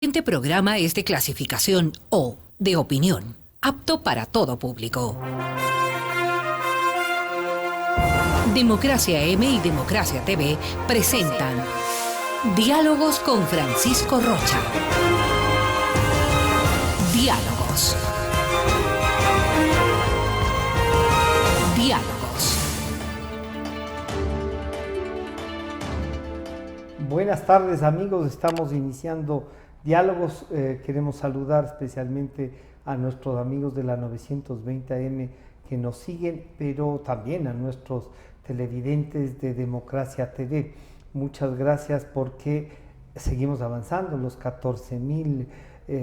El siguiente programa es de clasificación O, de opinión, apto para todo público. Democracia M y Democracia TV presentan Diálogos con Francisco Rocha. Diálogos. Diálogos. Buenas tardes, amigos, estamos iniciando Diálogos. Queremos saludar especialmente a nuestros amigos de la 920 AM que nos siguen, pero también a nuestros televidentes de Democracia TV. Muchas gracias porque seguimos avanzando. Los 14,000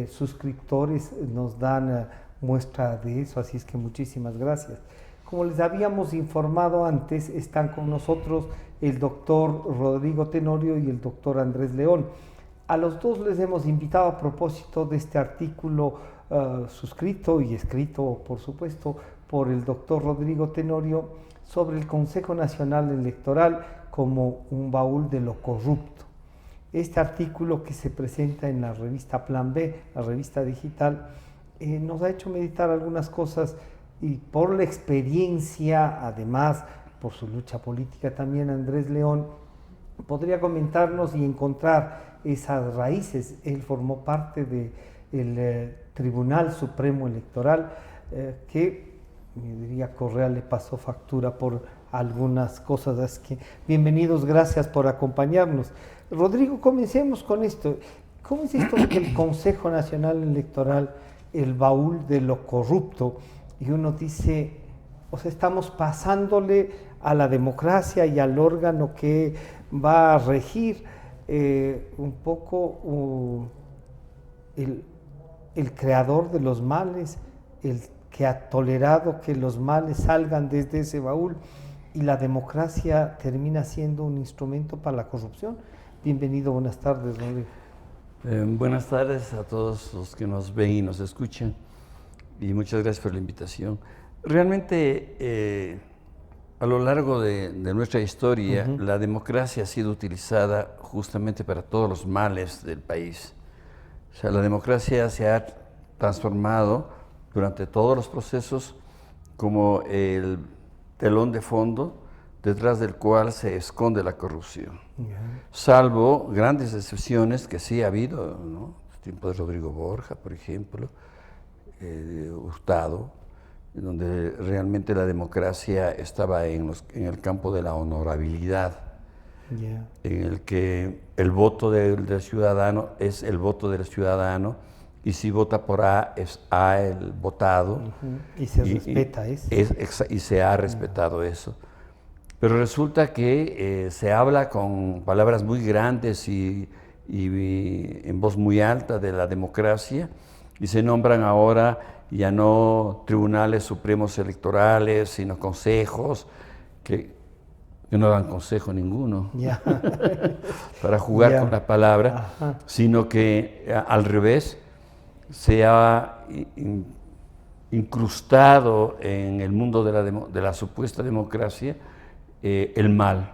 suscriptores nos dan muestra de eso, así es que muchísimas gracias. Como les habíamos informado antes, están con nosotros el doctor Rodrigo Tenorio y el doctor Andrés León. A los dos les hemos invitado a propósito de este artículo suscrito y escrito, por supuesto, por el doctor Rodrigo Tenorio sobre el Consejo Nacional Electoral como un baúl de lo corrupto. Este artículo, que se presenta en la revista Plan B, la revista digital, nos ha hecho meditar algunas cosas, y por la experiencia, además por su lucha política también, Andrés León podría comentarnos y encontrar esas raíces. Él formó parte del Tribunal Supremo Electoral, que, me diría, Correa le pasó factura por algunas cosas. Así que bienvenidos, gracias por acompañarnos. Rodrigo, comencemos con esto. ¿Cómo es esto de que el Consejo Nacional Electoral, el baúl de lo corrupto? Y uno dice, o sea, estamos pasándole a la democracia y al órgano que va a regir un poco el creador de los males, el que ha tolerado que los males salgan desde ese baúl, y la democracia termina siendo un instrumento para la corrupción. Bienvenido, buenas tardes, Rodrigo. Buenas tardes a todos los que nos ven y nos escuchan, y muchas gracias por la invitación. Realmente, a lo largo de nuestra historia, la democracia ha sido utilizada justamente para todos los males del país. O sea, la democracia se ha transformado durante todos los procesos como el telón de fondo detrás del cual se esconde la corrupción. Salvo grandes excepciones que sí ha habido, ¿no? El tiempo de Rodrigo Borja, por ejemplo, Hurtado, donde realmente la democracia estaba en el campo de la honorabilidad, en el que el voto del ciudadano es el voto del ciudadano, y si vota por A, es A el votado. Y se respeta eso. Y se ha respetado eso. Pero resulta que se habla con palabras muy grandes y en voz muy alta de la democracia, y se nombran ahora ya no tribunales supremos electorales, sino consejos, que no dan consejo ninguno para jugar con la palabra, sino que al revés se ha incrustado en el mundo de la supuesta democracia el mal.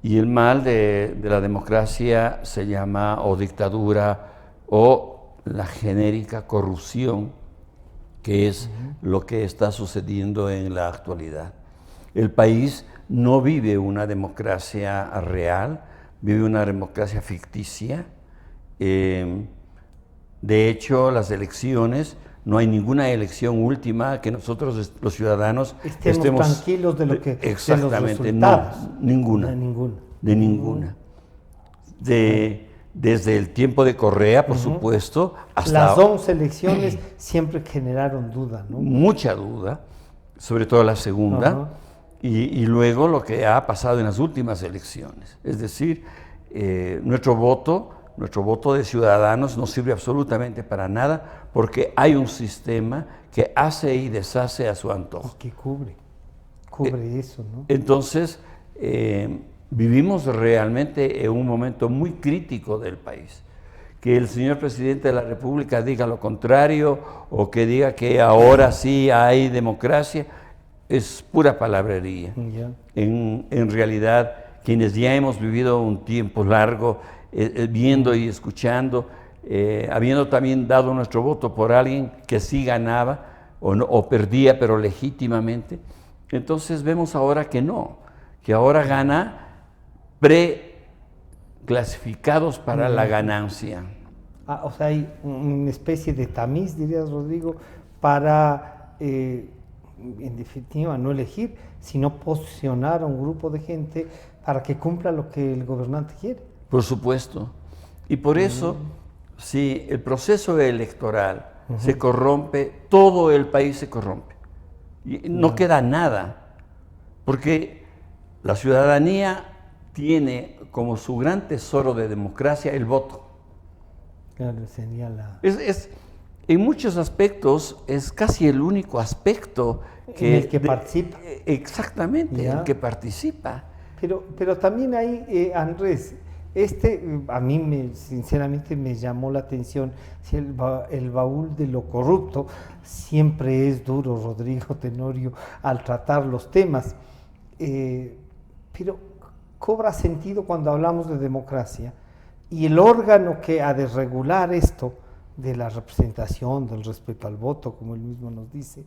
Y el mal de la democracia se llama o dictadura o la genérica corrupción, que es lo que está sucediendo en la actualidad. El país no vive una democracia real, vive una democracia ficticia. De hecho, las elecciones, no hay ninguna elección última que nosotros, los ciudadanos, estemos tranquilos de lo que exactamente, de los resultados. No, ninguna. De ninguna. Desde el tiempo de Correa, por supuesto, hasta las 11 elecciones siempre generaron duda, ¿no? Mucha duda, sobre todo la segunda, y luego lo que ha pasado en las últimas elecciones. Es decir, nuestro voto de ciudadanos no sirve absolutamente para nada, porque hay un sistema que hace y deshace a su antojo. Que cubre eso, ¿no? Entonces, vivimos realmente en un momento muy crítico del país. Que el señor presidente de la República diga lo contrario, o que diga que ahora sí hay democracia, es pura palabrería. En realidad, quienes ya hemos vivido un tiempo largo viendo y escuchando habiendo también dado nuestro voto por alguien que sí ganaba o perdía, pero legítimamente. Entonces vemos ahora que no, que ahora gana preclasificados para la ganancia. O sea, hay una especie de tamiz, dirías, Rodrigo, para, en definitiva, no elegir, sino posicionar a un grupo de gente para que cumpla lo que el gobernante quiere. Por supuesto. Y por eso, si el proceso electoral se corrompe, todo el país se corrompe. Y no queda nada, porque la ciudadanía tiene como su gran tesoro de democracia el voto. Claro, sería la... En muchos aspectos es casi el único aspecto en el que participa. Exactamente, el que participa. Pero también hay, Andrés, a mí sinceramente me llamó la atención, si el baúl de lo corrupto siempre es duro, Rodrigo Tenorio, al tratar los temas, pero cobra sentido cuando hablamos de democracia, y el órgano que ha de regular esto, de la representación, del respeto al voto, como él mismo nos dice,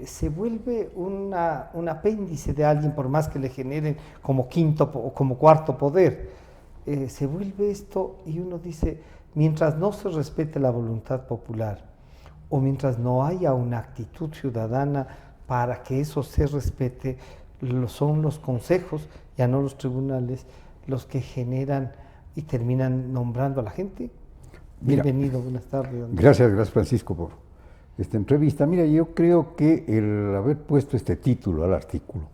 se vuelve un apéndice de alguien, por más que le generen como quinto o como cuarto poder. Se vuelve esto y uno dice, mientras no se respete la voluntad popular o mientras no haya una actitud ciudadana para que eso se respete, son los consejos, ya no los tribunales, los que generan y terminan nombrando a la gente. Bienvenido, buenas tardes. Gracias Francisco por esta entrevista. Mira, yo creo que el haber puesto este título al artículo,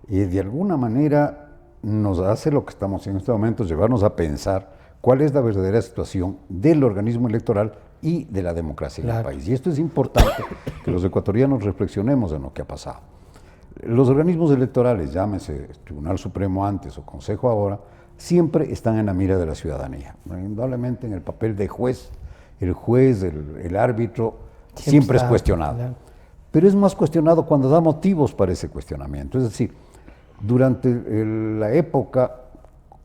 de alguna manera nos hace lo que estamos en este momento, llevarnos a pensar cuál es la verdadera situación del organismo electoral y de la democracia en el país. Y esto es importante que los ecuatorianos reflexionemos en lo que ha pasado. Los organismos electorales, llámese Tribunal Supremo antes o Consejo ahora, siempre están en la mira de la ciudadanía. Indudablemente en el papel de juez, el árbitro, siempre es cuestionado. Claro. Pero es más cuestionado cuando da motivos para ese cuestionamiento. Es decir, durante la época,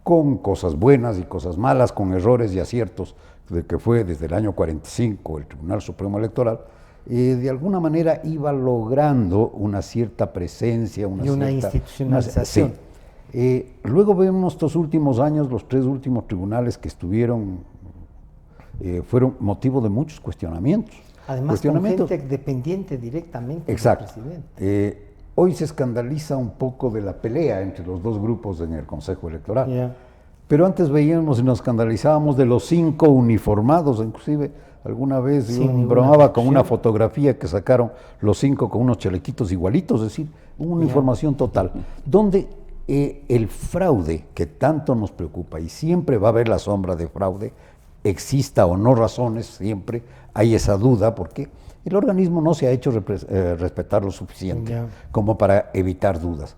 con cosas buenas y cosas malas, con errores y aciertos, de que fue desde el año 45 el Tribunal Supremo Electoral, de alguna manera iba logrando una cierta presencia, una institucionalización. Luego vemos estos últimos años, los 3 últimos tribunales que fueron motivo de muchos cuestionamientos. Además, con gente dependiente directamente del presidente. Hoy se escandaliza un poco de la pelea entre los dos grupos en el Consejo Electoral. Pero antes veíamos y nos escandalizábamos de los 5 uniformados, inclusive alguna vez yo bromaba con una fotografía que sacaron los 5 con unos chalequitos igualitos, es decir, una uniformación total, donde el fraude que tanto nos preocupa, y siempre va a haber la sombra de fraude, exista o no razones, siempre hay esa duda, porque el organismo no se ha hecho respetar lo suficiente como para evitar dudas.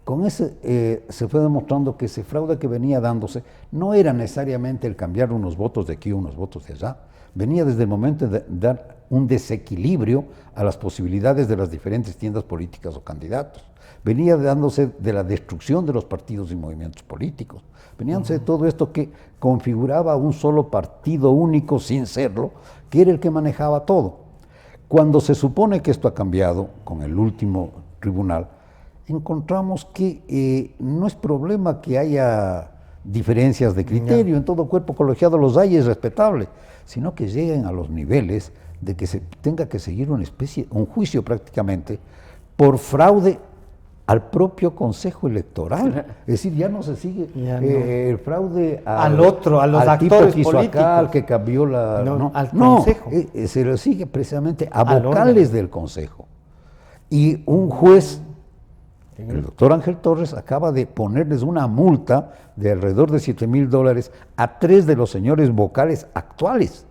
Con ese se fue demostrando que ese fraude que venía dándose no era necesariamente el cambiar unos votos de aquí o unos votos de allá, venía desde el momento de dar un desequilibrio a las posibilidades de las diferentes tiendas políticas o candidatos, venía dándose de la destrucción de los partidos y movimientos políticos, venía dándose de todo esto que configuraba un solo partido único sin serlo, que era el que manejaba todo. Cuando se supone que esto ha cambiado con el último tribunal, encontramos que no es problema que haya diferencias de criterio, en todo cuerpo colegiado los hay, es respetable, sino que lleguen a los niveles de que se tenga que seguir un juicio prácticamente por fraude al propio Consejo Electoral. Es decir, ya no se sigue el fraude al otro, a los actores tipo que políticos. Acá, al que cambió al Consejo. Se lo sigue precisamente a vocales del Consejo. Y un juez, el doctor Ángel Torres, acaba de ponerles una multa de alrededor de $7,000 a 3 de los señores vocales actuales.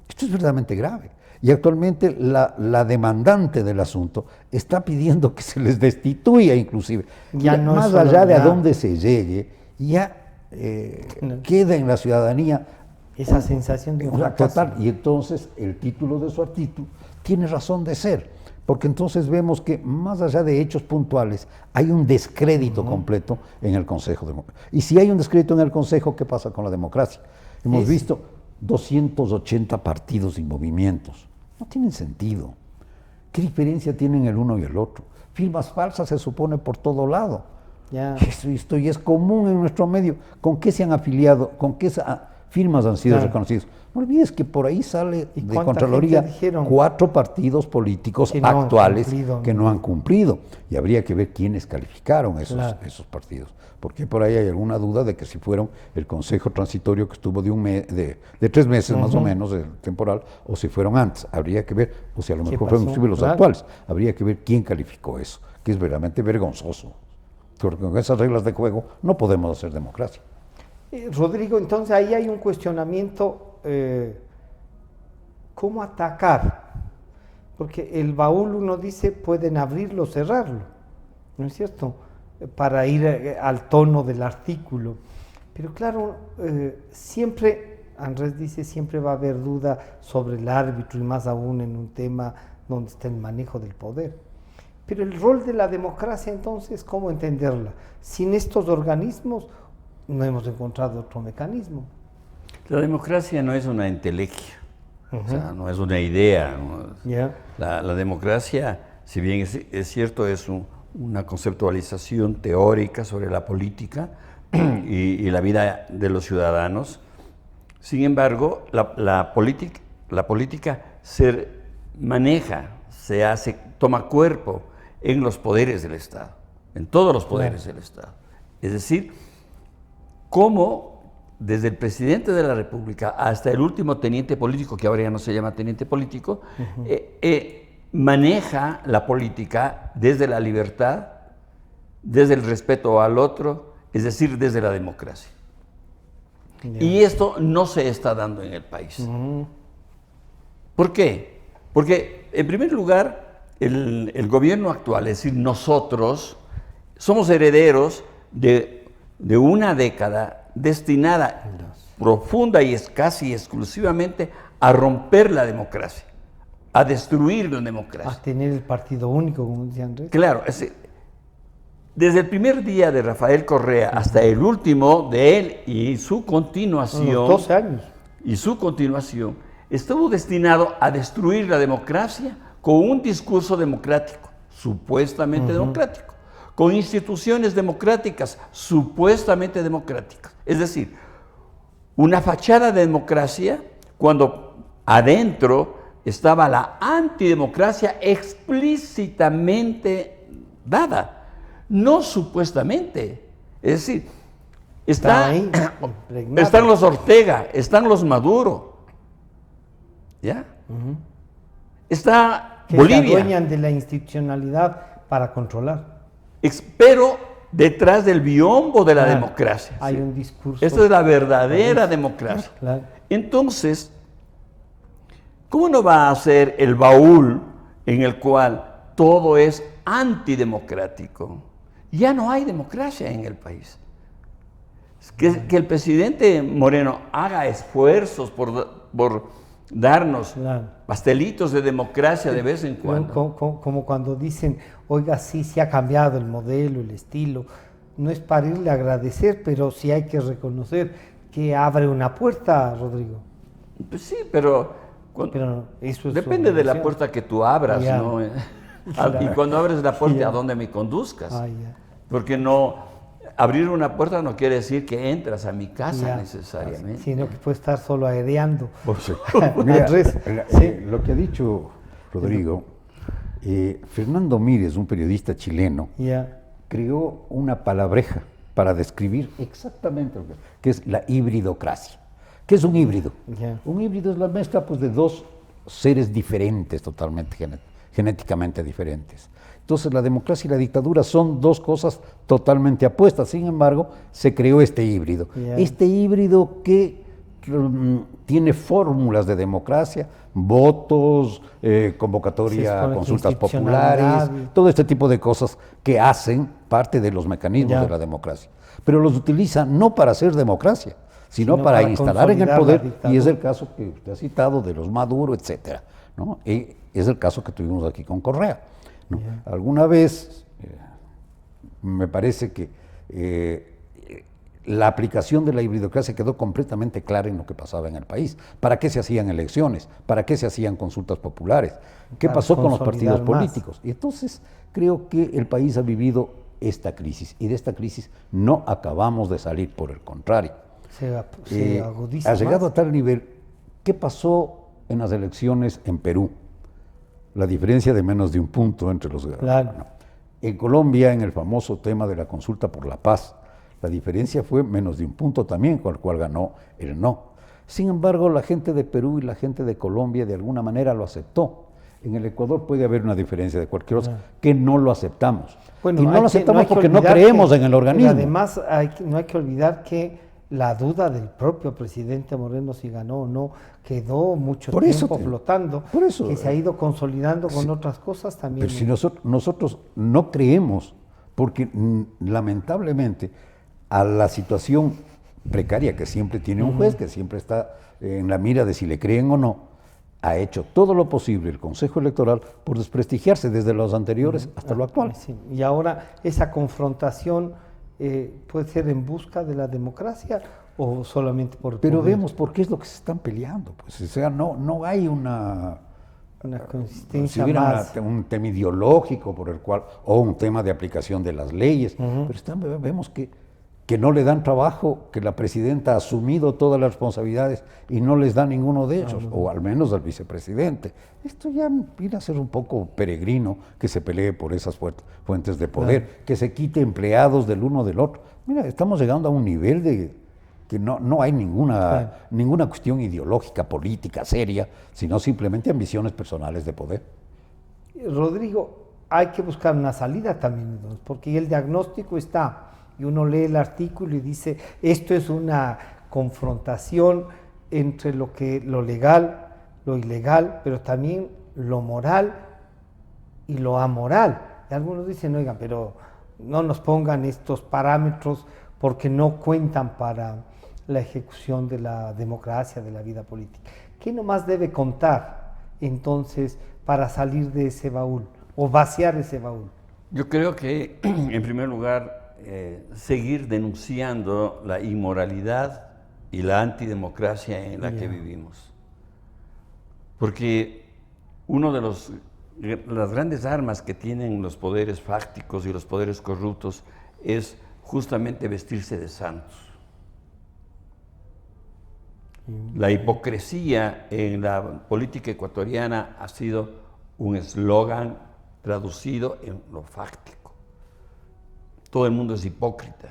Esto es verdaderamente grave. Y actualmente la demandante del asunto está pidiendo que se les destituya inclusive. Ya no más allá de a dónde se llegue, ya queda en la ciudadanía esa sensación de un fracaso. Total. Y entonces el título de su artículo tiene razón de ser, porque entonces vemos que más allá de hechos puntuales hay un descrédito completo en el Consejo. Y si hay un descrédito en el Consejo, ¿qué pasa con la democracia? Hemos visto 280 partidos y movimientos. No tienen sentido. ¿Qué diferencia tienen el uno y el otro? Firmas falsas se supone por todo lado. Ya. Esto ya es común en nuestro medio. ¿Con qué se han afiliado? ¿Con qué firmas han sido reconocidos? No olvides que por ahí sale de Contraloría 4 partidos políticos actuales que no han cumplido. Y habría que ver quiénes calificaron esos partidos. Porque por ahí hay alguna duda de que si fueron el Consejo Transitorio que estuvo de 3 meses más o menos, el temporal, o si fueron antes. Habría que ver, o si a lo mejor fueron inclusive los actuales. Habría que ver quién calificó eso, que es verdaderamente vergonzoso. Porque con esas reglas de juego no podemos hacer democracia. Rodrigo, entonces ahí hay un cuestionamiento, ¿cómo atacar? Porque el baúl, uno dice, pueden abrirlo o cerrarlo, ¿no es cierto? Para ir al tono del artículo. Pero claro, siempre, Andrés dice, siempre va a haber duda sobre el árbitro y más aún en un tema donde está el manejo del poder. Pero el rol de la democracia, entonces, ¿cómo entenderla? Sin estos organismos no hemos encontrado otro mecanismo. La democracia no es una entelequia, o sea, no es una idea. ¿No? La democracia, si bien es cierto, es una conceptualización teórica sobre la política y la vida de los ciudadanos. Sin embargo, la política se maneja, se hace, toma cuerpo en los poderes del Estado, en todos los poderes del Estado. Es decir, cómo desde el presidente de la República hasta el último teniente político, que ahora ya no se llama teniente político, maneja la política desde la libertad, desde el respeto al otro, es decir, desde la democracia. Y esto no se está dando en el país. ¿Por qué? Porque, en primer lugar, el gobierno actual, es decir, nosotros, somos herederos de una década destinada profunda y casi exclusivamente a romper la democracia, a destruir la democracia. A tener el partido único, como decía Andrés. Claro, desde el primer día de Rafael Correa hasta el último de él y su continuación, 12 años. Y su continuación, estuvo destinado a destruir la democracia con un discurso democrático, supuestamente democrático, con instituciones democráticas, supuestamente democráticas. Es decir, una fachada de democracia cuando adentro estaba la antidemocracia explícitamente dada, no supuestamente. Es decir, están los Ortega, están los Maduro, ¿ya? Está que Bolivia. se adueñan de la institucionalidad para controlar. Pero detrás del biombo de la democracia. Hay un discurso. Esta es la verdadera democracia. Claro. Entonces, ¿cómo no va a ser el baúl en el cual todo es antidemocrático? Ya no hay democracia en el país. Que el presidente Moreno haga esfuerzos por darnos pastelitos de democracia de vez en cuando. Como cuando dicen, oiga, sí, se ha cambiado el modelo, el estilo. No es para irle a agradecer, pero sí hay que reconocer que abre una puerta, Rodrigo. Pues sí, pero eso es depende de la puerta que tú abras, ¿no? Claro. Y cuando abres la puerta, ¿a dónde me conduzcas? Porque abrir una puerta no quiere decir que entras a mi casa necesariamente. Sino que puede estar solo aireando. Mira, lo que ha dicho Rodrigo, Fernando Mírez, un periodista chileno, creó una palabreja para describir exactamente lo que es la hibridocracia. ¿Qué es un híbrido? Un híbrido es la mezcla de dos seres diferentes, totalmente genéticamente diferentes. Entonces la democracia y la dictadura son dos cosas totalmente opuestas. Sin embargo, se creó este híbrido. Este híbrido que tiene fórmulas de democracia, votos, convocatoria a consultas populares, todo este tipo de cosas que hacen parte de los mecanismos de la democracia. Pero los utiliza no para hacer democracia, sino para instalar en el poder, y es el caso que usted ha citado de los Maduro, etcétera, ¿no? Y es el caso que tuvimos aquí con Correa, ¿no? Alguna vez me parece que la aplicación de la hibridocracia quedó completamente clara en lo que pasaba en el país. ¿Para qué se hacían elecciones? ¿Para qué se hacían consultas populares? ¿Qué pasó con los partidos políticos? Y entonces creo que el país ha vivido esta crisis, y de esta crisis no acabamos de salir, por el contrario. Se agudiza ha llegado más. A tal nivel. ¿Qué pasó en las elecciones en Perú? La diferencia de menos de un punto entre los... Claro. No. En Colombia, en el famoso tema de la consulta por la paz, la diferencia fue menos de un punto también, con el cual ganó el no. Sin embargo, la gente de Perú y la gente de Colombia de alguna manera lo aceptó. En el Ecuador puede haber una diferencia de cualquier cosa, que no lo aceptamos. Bueno, y no lo aceptamos porque no creemos en el organismo. Y además no hay que olvidar que la duda del propio presidente Moreno si ganó o no quedó mucho tiempo flotando, por eso, que se ha ido consolidando con otras cosas también. Pero si nosotros no creemos, porque lamentablemente a la situación precaria que siempre tiene un juez, que siempre está en la mira de si le creen o no, ha hecho todo lo posible el Consejo Electoral por desprestigiarse desde los anteriores hasta lo actual. Sí. Y ahora esa confrontación puede ser en busca de la democracia o solamente por... Pero poder. vemos por qué es lo que se están peleando. Pues, o sea, no hay una consistencia si hubiera más. un tema ideológico por el cual, o un tema de aplicación de las leyes, pero vemos que no le dan trabajo, que la presidenta ha asumido todas las responsabilidades y no les da ninguno de ellos, o al menos al vicepresidente. Esto ya viene a ser un poco peregrino, que se pelee por esas fuentes de poder, que se quite empleados del uno del otro. Mira, estamos llegando a un nivel de que no hay ninguna cuestión ideológica, política, seria, sino simplemente ambiciones personales de poder. Rodrigo, hay que buscar una salida también, porque el diagnóstico está, y uno lee el artículo y dice, esto es una confrontación entre lo legal, lo ilegal, pero también lo moral y lo amoral. Y algunos dicen, oigan, pero no nos pongan estos parámetros porque no cuentan para la ejecución de la democracia, de la vida política. ¿Qué nomás debe contar entonces para salir de ese baúl o vaciar ese baúl? Yo creo que, en primer lugar, seguir denunciando la inmoralidad y la antidemocracia en la que vivimos. Porque uno de las grandes armas que tienen los poderes fácticos y los poderes corruptos es justamente vestirse de santos. La hipocresía en la política ecuatoriana ha sido un eslogan traducido en lo fáctico. Todo el mundo es hipócrita.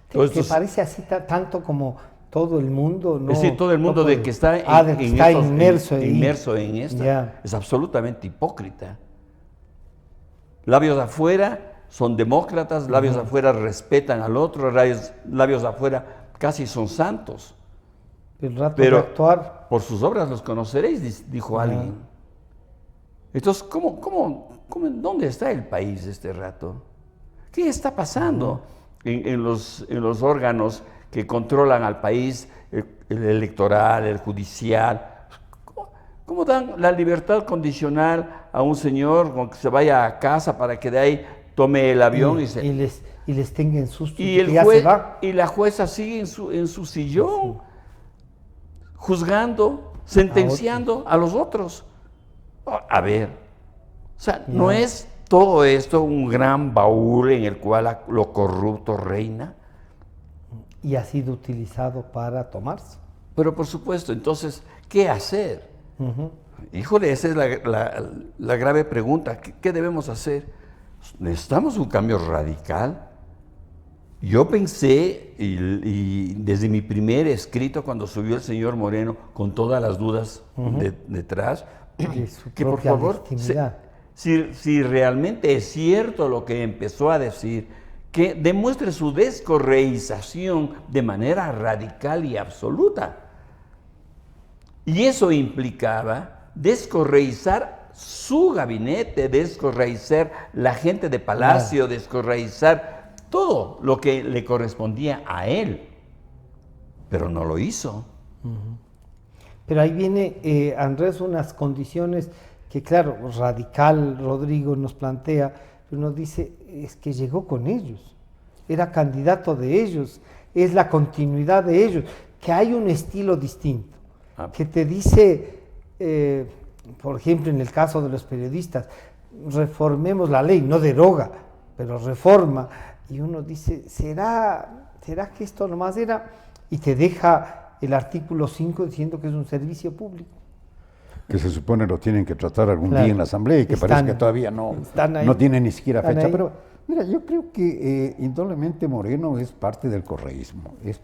¿Te parece así tanto como todo el mundo? No, es decir, todo el mundo de que está, inmerso en esto es absolutamente hipócrita. Labios afuera son demócratas, labios afuera respetan al otro, labios afuera casi son santos. Pero de actuar, por sus obras los conoceréis, dijo alguien. Entonces, ¿dónde está el país este rato? ¿Qué está pasando en los órganos que controlan al país, el electoral, el judicial? ¿Cómo dan la libertad condicional a un señor con que se vaya a casa para que de ahí tome el avión y les tenga en susto y el juez, y la jueza sigue en su sillón, juzgando, sentenciando a los otros? A ver, o sea, ¿no es todo esto un gran baúl en el cual lo corrupto reina? Y ha sido utilizado para tomarse. Pero por supuesto, entonces, ¿qué hacer? Híjole, esa es la grave pregunta. ¿Qué debemos hacer? ¿Necesitamos un cambio radical? Yo pensé, y desde mi primer escrito, cuando subió el señor Moreno, con todas las dudas detrás, que por favor, si realmente es cierto lo que empezó a decir, que demuestre su descorreización de manera radical y absoluta. Y eso implicaba descorreizar su gabinete, descorreizar la gente de Palacio, descorreizar todo lo que le correspondía a él. Pero no lo hizo. Pero ahí viene, Andrés, unas condiciones que, claro, radical, Rodrigo nos plantea, pero nos dice, es que llegó con ellos. era candidato de ellos, es la continuidad de ellos, que hay un estilo distinto, que te dice, por ejemplo, en el caso de los periodistas, reformemos la ley, no deroga, pero reforma, y uno dice, ¿será que esto nomás era? Y te deja el artículo 5 diciendo que es un servicio público. Que se supone lo tienen que tratar algún día en la Asamblea y que parece que todavía no tiene ni siquiera fecha. Ahí. Pero mira, yo creo que indudablemente Moreno es parte del correísmo. Es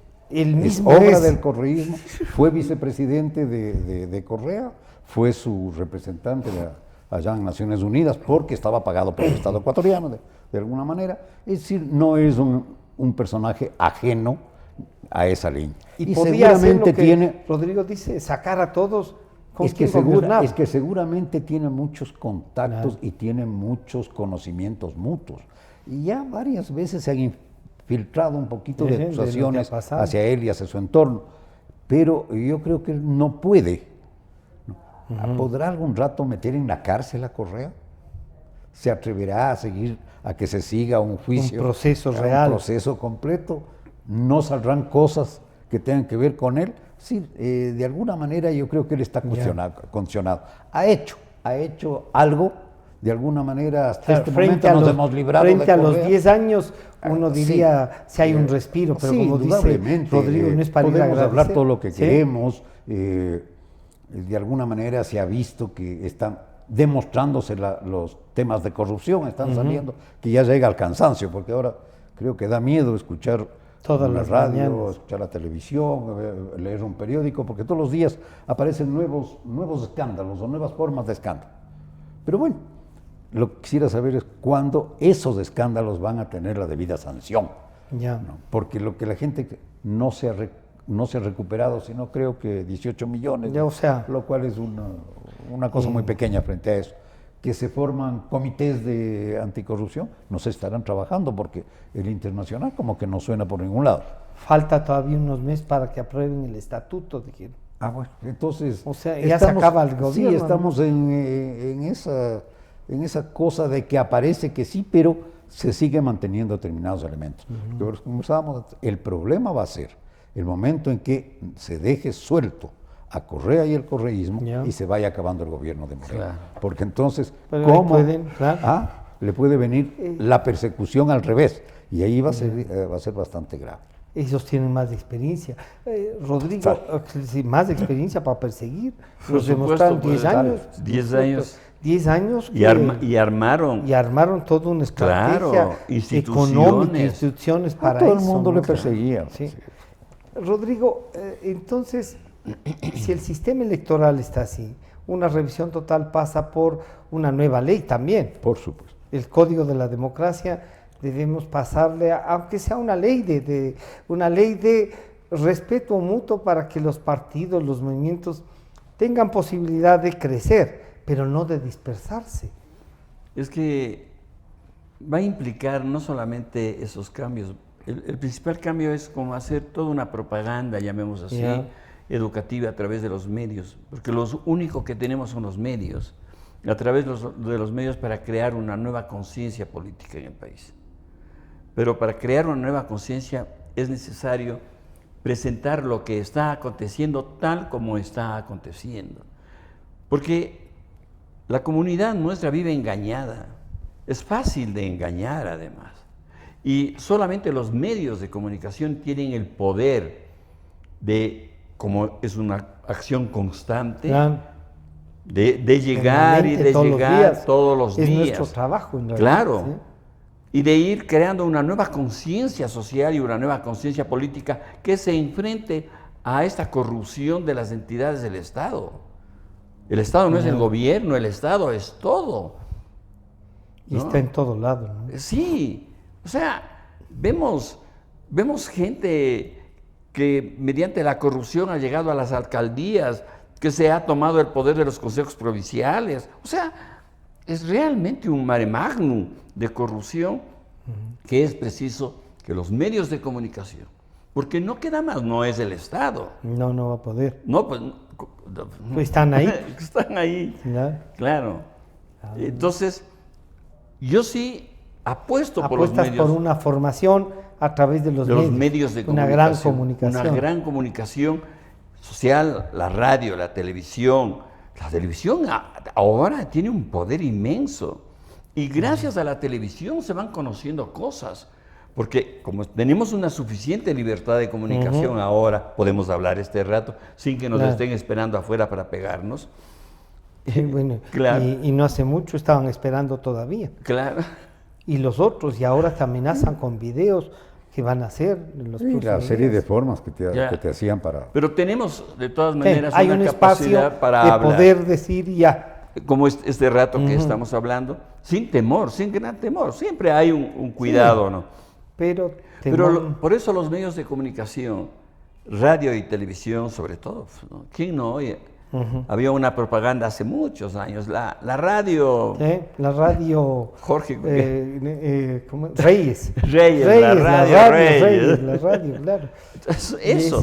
obra del correísmo. Fue vicepresidente de Correa, fue su representante allá en Naciones Unidas porque estaba pagado por el Estado ecuatoriano de alguna manera. Es decir, no es un personaje ajeno a esa línea. Y podía hacer lo que Rodrigo dice, sacar a todos. Es que seguramente tiene muchos contactos y tiene muchos conocimientos mutuos. Y ya varias veces se han infiltrado un poquito de acusaciones hacia él y hacia su entorno. Pero yo creo que él no puede. ¿Podrá algún rato meter en la cárcel a Correa? ¿Se atreverá a que se siga un juicio? Un proceso real. Un proceso completo. ¿No saldrán cosas que tengan que ver con él? Sí, de alguna manera yo creo que él está condicionado. Ha hecho algo, de alguna manera hasta este momento nos hemos librado frente a los 10 años, uno diría si hay un respiro, pero como dice Rodrigo, no es para ir a podemos hablar todo lo que queremos, de alguna manera se ha visto que están demostrándose los temas de corrupción, están saliendo, que ya llega al cansancio, porque ahora creo que da miedo escuchar todas la las radio, mañanas, escuchar la televisión, leer un periódico, porque todos los días aparecen nuevos escándalos o nuevas formas de escándalo. Pero bueno, lo que quisiera saber es cuándo esos escándalos van a tener la debida sanción. ¿No? Porque lo que la gente no se ha recuperado, sino creo que 18 millones, lo cual es una cosa muy pequeña frente a eso. Que se forman comités de anticorrupción, no se estarán trabajando porque el internacional como que no suena por ningún lado. Falta todavía unos meses para que aprueben el estatuto, dijeron. Bueno, entonces... ya se acaba el gobierno. Sí, estamos en esa cosa de que aparece que sí, pero se sigue manteniendo determinados elementos. Pero como estábamos, el problema va a ser el momento en que se deje suelto a Correa y el correísmo y se vaya acabando el gobierno de Moreno. Porque entonces, ¿cómo le puede venir la persecución al revés? Y ahí va a ser bastante grave. Ellos tienen más experiencia. Rodrigo, más experiencia para perseguir. Nos demostraron 10 años. 10 años. 10 años. Y armaron. Y armaron toda una estrategia económica, instituciones para todo el mundo le perseguía. Sí. Rodrigo, entonces, si el sistema electoral está así, una revisión total pasa por una nueva ley también. Por supuesto. El Código de la Democracia debemos pasarle, aunque sea una ley de respeto mutuo para que los partidos, los movimientos tengan posibilidad de crecer, pero no de dispersarse. Es que va a implicar no solamente esos cambios. El principal cambio es como hacer toda una propaganda, llamemos así, educativa a través de los medios, porque lo único que tenemos son los medios, a través de los medios para crear una nueva conciencia política en el país. Pero para crear una nueva conciencia es necesario presentar lo que está aconteciendo tal como está aconteciendo. Porque la comunidad nuestra vive engañada, es fácil de engañar además. Y solamente los medios de comunicación tienen el poder de, como es una acción constante, de llegar y de llegar todos los días. Es nuestro trabajo en realidad. Claro. ¿Sí? Y de ir creando una nueva conciencia social y una nueva conciencia política que se enfrente a esta corrupción de las entidades del Estado. El Estado no es el gobierno, el Estado es todo. Y está en todo lado, ¿no? Sí, o sea, vemos gente que mediante la corrupción ha llegado a las alcaldías, que se ha tomado el poder de los consejos provinciales. O sea, es realmente un mare magnum de corrupción que es preciso que los medios de comunicación, porque no queda más, no es el Estado. No va a poder. No, pues están ahí. Están ahí, claro. Entonces, yo sí apuesto por los medios. Por una formación a través de los medios de una gran comunicación. Una gran comunicación social, la radio, la televisión. La televisión ahora tiene un poder inmenso y gracias a la televisión se van conociendo cosas, porque como tenemos una suficiente libertad de comunicación ahora, podemos hablar este rato sin que nos estén esperando afuera para pegarnos. Sí, bueno, claro. y no hace mucho estaban esperando todavía. Claro. Y los otros, y ahora te amenazan con videos que van a hacer en los próximos la serie días. de formas que te hacían para... Pero tenemos, de todas maneras, hay una un espacio capacidad para de hablar. Poder decir ya. Como este rato que estamos hablando, sin temor, sin gran temor. Siempre hay un cuidado, ¿no? Pero por eso los medios de comunicación, radio y televisión sobre todo, ¿no? ¿Quién no oye? Había una propaganda hace muchos años, la radio... La radio... Jorge... Reyes. Reyes, la radio Reyes. La radio, claro. Eso.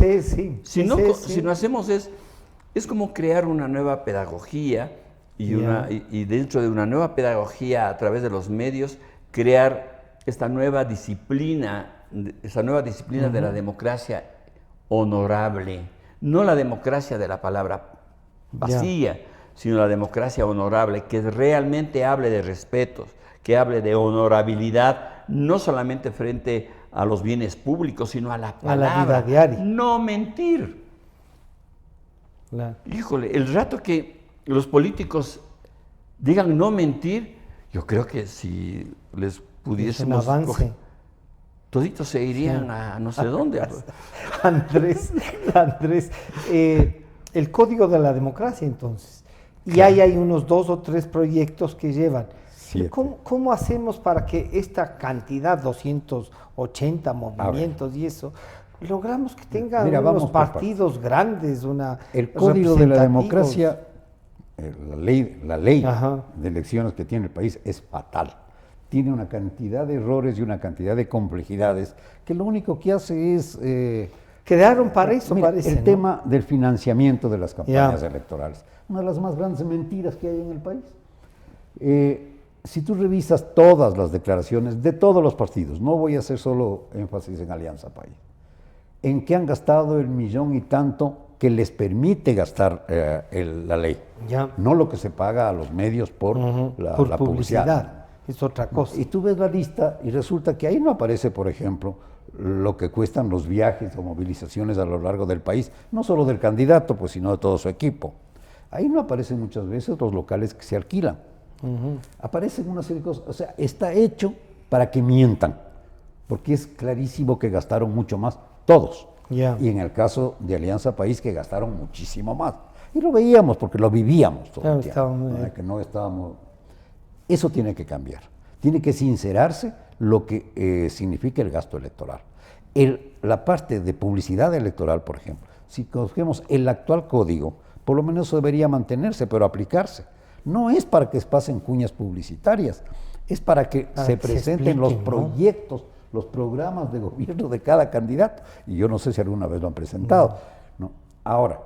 Si no sí. hacemos es como crear una nueva pedagogía y dentro de una nueva pedagogía a través de los medios, crear esta nueva disciplina de la democracia honorable. No la democracia de la palabra vacía, sino la democracia honorable, que realmente hable de respetos, que hable de honorabilidad, no solamente frente a los bienes públicos, sino a la palabra. A la vida diaria. No mentir. Claro. Híjole, el rato que los políticos digan no mentir, yo creo que si les pudiésemos... Es un avance. Toditos se irían a no sé dónde. Andrés, el Código de la Democracia, entonces. Y ahí hay unos 2 o 3 proyectos que llevan. ¿Cómo hacemos para que esta cantidad, 280 movimientos y eso, logramos que tengan unos partidos grandes, El Código de la Democracia, la ley de elecciones que tiene el país es fatal. Tiene una cantidad de errores y una cantidad de complejidades que lo único que hace es... Crearon para eso, parece, el ¿no? tema del financiamiento de las campañas electorales. Una de las más grandes mentiras que hay en el país. Si tú revisas todas las declaraciones de todos los partidos, no voy a hacer solo énfasis en Alianza País, en que han gastado el millón y tanto que les permite gastar la ley. No lo que se paga a los medios por la publicidad. Es otra cosa. Y tú ves la lista y resulta que ahí no aparece, por ejemplo, lo que cuestan los viajes o movilizaciones a lo largo del país, no solo del candidato, pues, sino de todo su equipo. Ahí no aparecen muchas veces los locales que se alquilan. Aparecen una serie de cosas. O sea, está hecho para que mientan, porque es clarísimo que gastaron mucho más, todos. Y en el caso de Alianza País, que gastaron muchísimo más. Y lo veíamos porque lo vivíamos todo el tiempo. Que no estábamos... Eso tiene que cambiar. Tiene que sincerarse lo que significa el gasto electoral. La parte de publicidad electoral, por ejemplo, si cogemos el actual código, por lo menos eso debería mantenerse, pero aplicarse. No es para que pasen cuñas publicitarias, es para que se presenten los proyectos, los programas de gobierno de cada candidato. Y yo no sé si alguna vez lo han presentado. No. Ahora,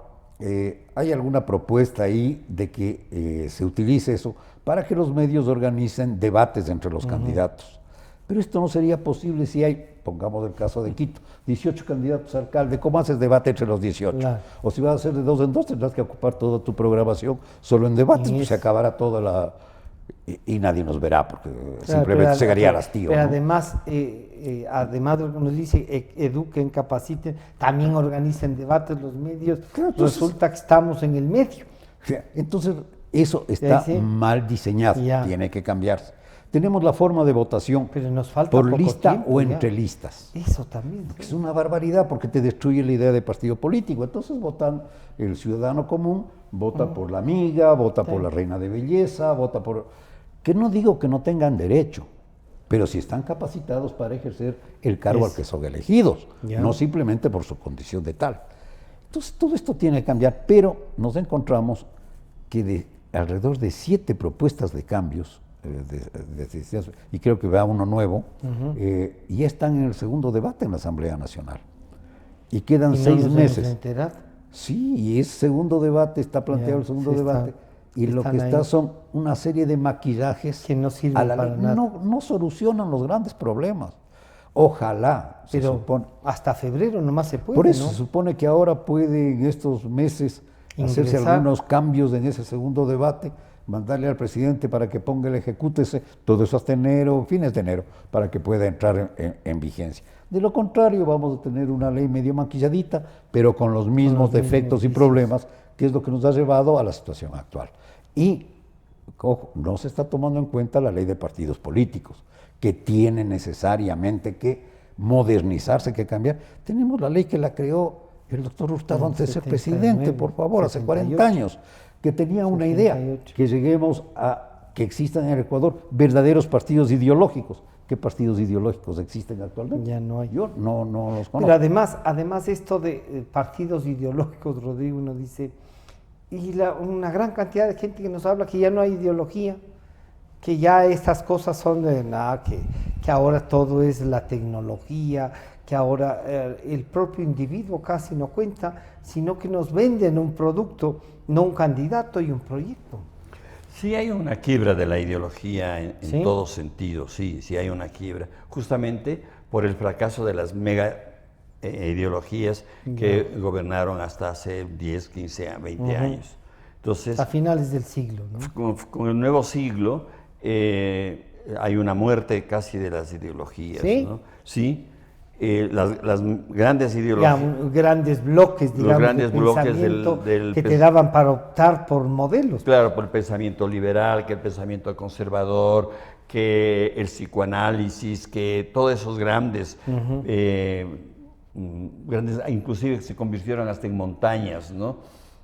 ¿hay alguna propuesta ahí de que se utilice eso para que los medios organicen debates entre los candidatos? Pero esto no sería posible si hay, pongamos el caso de Quito, 18 candidatos a alcalde. ¿Cómo haces debate entre los 18? Claro. O si vas a hacer de 2 en 2, tendrás que ocupar toda tu programación solo en debates, pues se acabará toda la... Y nadie nos verá, porque simplemente se haría al hastío. Pero ¿no? además de lo que nos dice, eduquen, capaciten, también organicen debates los medios. Claro, entonces, resulta que estamos en el medio. Entonces, eso está mal diseñado, tiene que cambiarse. Tenemos la forma de votación pero nos falta por lista tiempo, o entre listas. Eso también. Es una barbaridad porque te destruye la idea de partido político. Entonces votan el ciudadano común, vota por la amiga, vota por la reina de belleza, vota por... Que no digo que no tengan derecho, pero si están capacitados para ejercer el cargo al que son elegidos, no simplemente por su condición de tal. Entonces todo esto tiene que cambiar, pero nos encontramos que de alrededor de 7 propuestas de cambios, y creo que va uno nuevo, ya están en el segundo debate en la Asamblea Nacional. Y quedan 6 meses. Sí, y ese segundo debate, está planteado el segundo debate, y lo que está son una serie de maquillajes que no sirven para nada. No solucionan los grandes problemas. Ojalá, se Pero supone. hasta febrero nomás se puede, Por eso ¿no? se supone que ahora puede en estos meses hacerse Ingresar. algunos cambios en ese segundo debate, mandarle al presidente para que ponga el ejecútese, todo eso hasta enero, fines de enero, para que pueda entrar en vigencia. De lo contrario, vamos a tener una ley medio maquilladita, pero con los mismos defectos y problemas, que es lo que nos ha llevado a la situación actual. Y, ojo, no se está tomando en cuenta la ley de partidos políticos, que tiene necesariamente que modernizarse, que cambiar. Tenemos la ley que la creó el doctor Hurtado En antes de ser 79, presidente, por favor, hace 40 años, que tenía una idea, 78. que lleguemos a que existan en el Ecuador verdaderos partidos ideológicos. ¿Qué partidos ideológicos existen actualmente? Ya no hay. Yo no los conozco. Pero además esto de partidos ideológicos, Rodrigo, uno dice, y una gran cantidad de gente que nos habla que ya no hay ideología, que ya estas cosas son de nada, que ahora todo es la tecnología, que ahora el propio individuo casi no cuenta, sino que nos venden un producto, no un candidato y un proyecto. Sí hay una quiebra de la ideología en ¿Sí? todo sentido, sí hay una quiebra, justamente por el fracaso de las mega ideologías que gobernaron hasta hace 10, 15, 20 años. Entonces, A finales del siglo, ¿no? con el nuevo siglo hay una muerte casi de las ideologías, ¿Sí? ¿no? Sí, las grandes ideologías. Ya, grandes bloques, digamos, grandes de bloques pensamiento del que te daban para optar por modelos. Claro, por el pensamiento liberal, que el pensamiento conservador, que el psicoanálisis, que todos esos grandes, grandes, inclusive se convirtieron hasta en montañas, ¿no?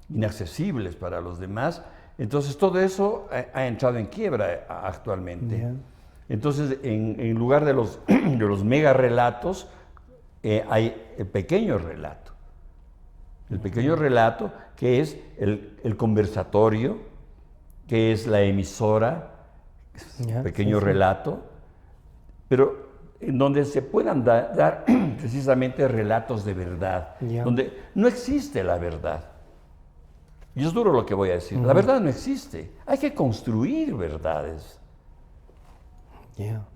Inaccesibles para los demás. Entonces todo eso ha entrado en quiebra actualmente. Yeah. Entonces, en lugar de los, de los mega relatos, hay el pequeño relato. El pequeño relato, que es el conversatorio, que es la emisora, Ya, pequeño sí, sí. relato, pero en donde se puedan dar precisamente relatos de verdad, Ya. donde no existe la verdad. Y es duro lo que voy a decir, la verdad no existe, hay que construir verdades. Yeah.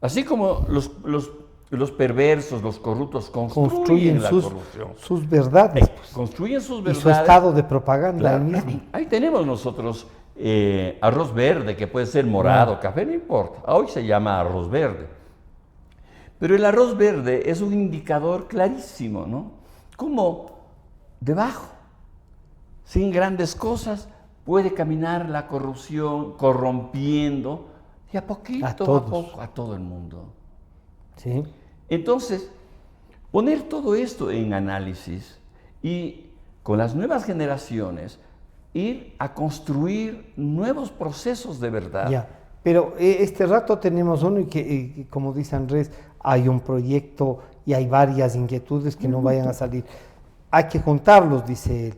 Así como los perversos, los corruptos construyen la corrupción. sus verdades, pues, Construyen sus y verdades. su estado de propaganda Claro. ahí mismo. Ahí tenemos nosotros arroz verde, que puede ser morado, café, no importa. Hoy se llama arroz verde. Pero el arroz verde es un indicador clarísimo, ¿no? Como debajo, sin grandes cosas, puede caminar la corrupción corrompiendo y a poquito, a poco, a todo el mundo. Sí. Entonces, poner todo esto en análisis y con las nuevas generaciones ir a construir nuevos procesos de verdad. Ya. Pero este rato tenemos uno y que, como dice Andrés, hay un proyecto y hay varias inquietudes que no vayan a salir. Hay que juntarlos, dice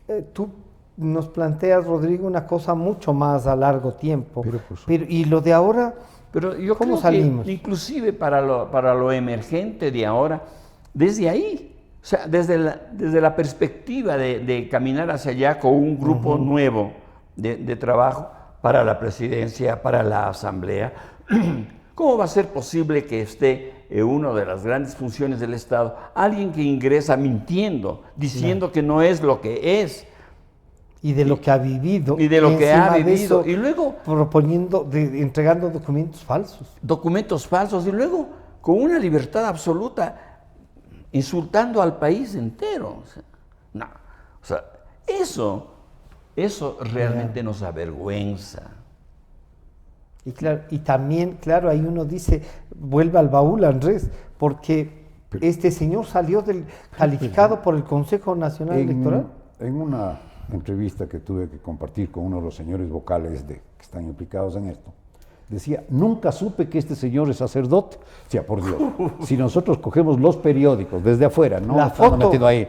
él. Tú nos planteas, Rodrigo, una cosa mucho más a largo tiempo. Pero y lo de ahora, pero yo ¿cómo creo salimos? Que inclusive para lo emergente de ahora, desde ahí, o sea, desde la perspectiva de caminar hacia allá con un grupo nuevo de trabajo para la presidencia, para la asamblea, ¿cómo va a ser posible que esté en una de las grandes funciones del Estado alguien que ingresa mintiendo, diciendo que no es lo que es? Y de lo que ha vivido. Y de lo que ha encima de vivido. eso, Y luego entregando documentos falsos. Documentos falsos. Y luego, con una libertad absoluta, insultando al país entero. O sea, no. O sea, eso realmente nos avergüenza. Y, claro, y también, claro, ahí uno dice, vuelve al baúl, Andrés, porque este señor salió calificado por el Consejo Nacional Electoral. En una entrevista que tuve que compartir con uno de los señores vocales que están implicados en esto, decía, nunca supe que este señor es sacerdote. O sea, por Dios, si nosotros cogemos los periódicos desde afuera, no La estamos foto. metido ahí,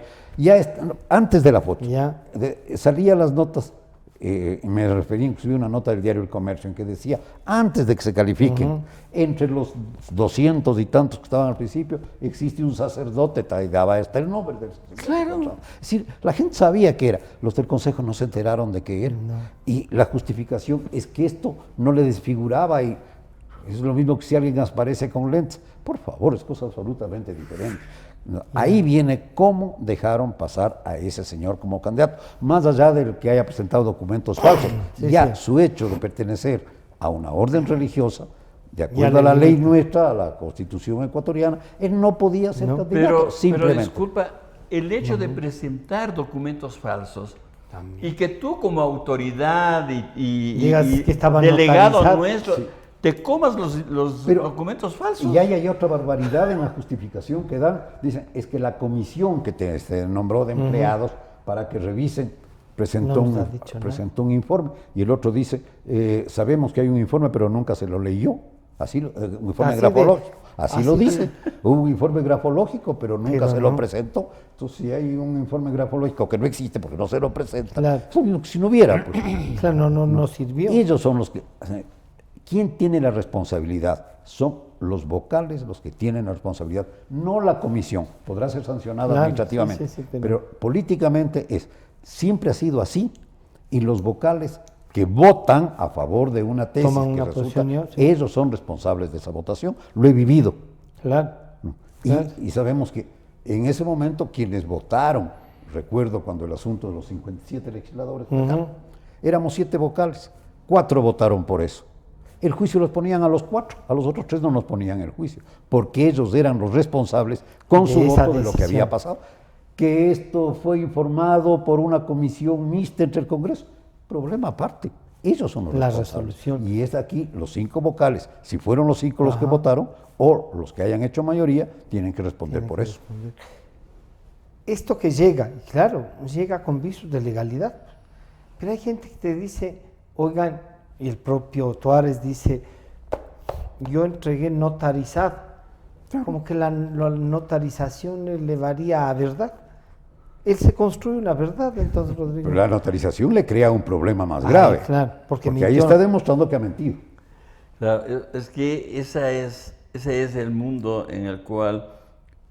antes de la foto, Ya. salían las notas, me referí inclusive a una nota del diario El Comercio en que decía, antes de que se califiquen, entre los 200 y tantos que estaban al principio, existe un sacerdote, y daba hasta el nombre del sacerdote. Claro. Es decir, la gente sabía que era, los del Consejo no se enteraron de que era, y la justificación es que esto no le desfiguraba y Es lo mismo que si alguien aparece con lentes. Por favor, es cosa absolutamente diferente. Ahí viene cómo dejaron pasar a ese señor como candidato, más allá de que haya presentado documentos falsos. Su hecho de pertenecer a una orden religiosa, de acuerdo a la ley nuestra, a la Constitución ecuatoriana, él no podía ser candidato, simplemente. Pero disculpa, el hecho de presentar documentos falsos y que tú como autoridad y delegado nuestro te comas los documentos falsos. Y hay otra barbaridad en la justificación que dan. Dicen, es que la comisión que te nombró de empleados para que revisen presentó un informe. Y el otro dice, sabemos que hay un informe, pero nunca se lo leyó. Un informe grafológico. Así lo dice. Hubo un informe grafológico, pero nunca se lo presentó. Entonces, si hay un informe grafológico que no existe porque no se lo presenta, si no hubiera, pues. Claro, no sirvió. Ellos son los que... ¿Quién tiene la responsabilidad? Son los vocales los que tienen la responsabilidad, no la comisión. Podrá ser sancionada administrativamente, pero políticamente siempre ha sido así, y los vocales que votan a favor de una tesis que resulta, ellos son responsables de esa votación. Lo he vivido. Y sabemos que en ese momento quienes votaron, recuerdo cuando el asunto de los 57 legisladores, éramos 7 vocales, 4 votaron por eso. El juicio los ponían a los 4, a los otros 3 no nos ponían el juicio, porque ellos eran los responsables con su voto de lo que había pasado. Que esto fue informado por una comisión mixta entre el Congreso, problema aparte. Ellos son los responsables. Resolución. Y es aquí los 5 vocales, si fueron los 5 los que votaron, o los que hayan hecho mayoría, tienen que responder por eso. Esto que llega, claro, llega con visos de legalidad, pero hay gente que te dice, oigan, y el propio Tuárez dice, yo entregué notarizado, como que la notarización le elevaría a verdad. Él se construye una verdad, entonces, Rodrigo. Pero la notarización le crea un problema más grave, porque ahí está demostrando que ha mentido. Claro, es que ese es el mundo en el cual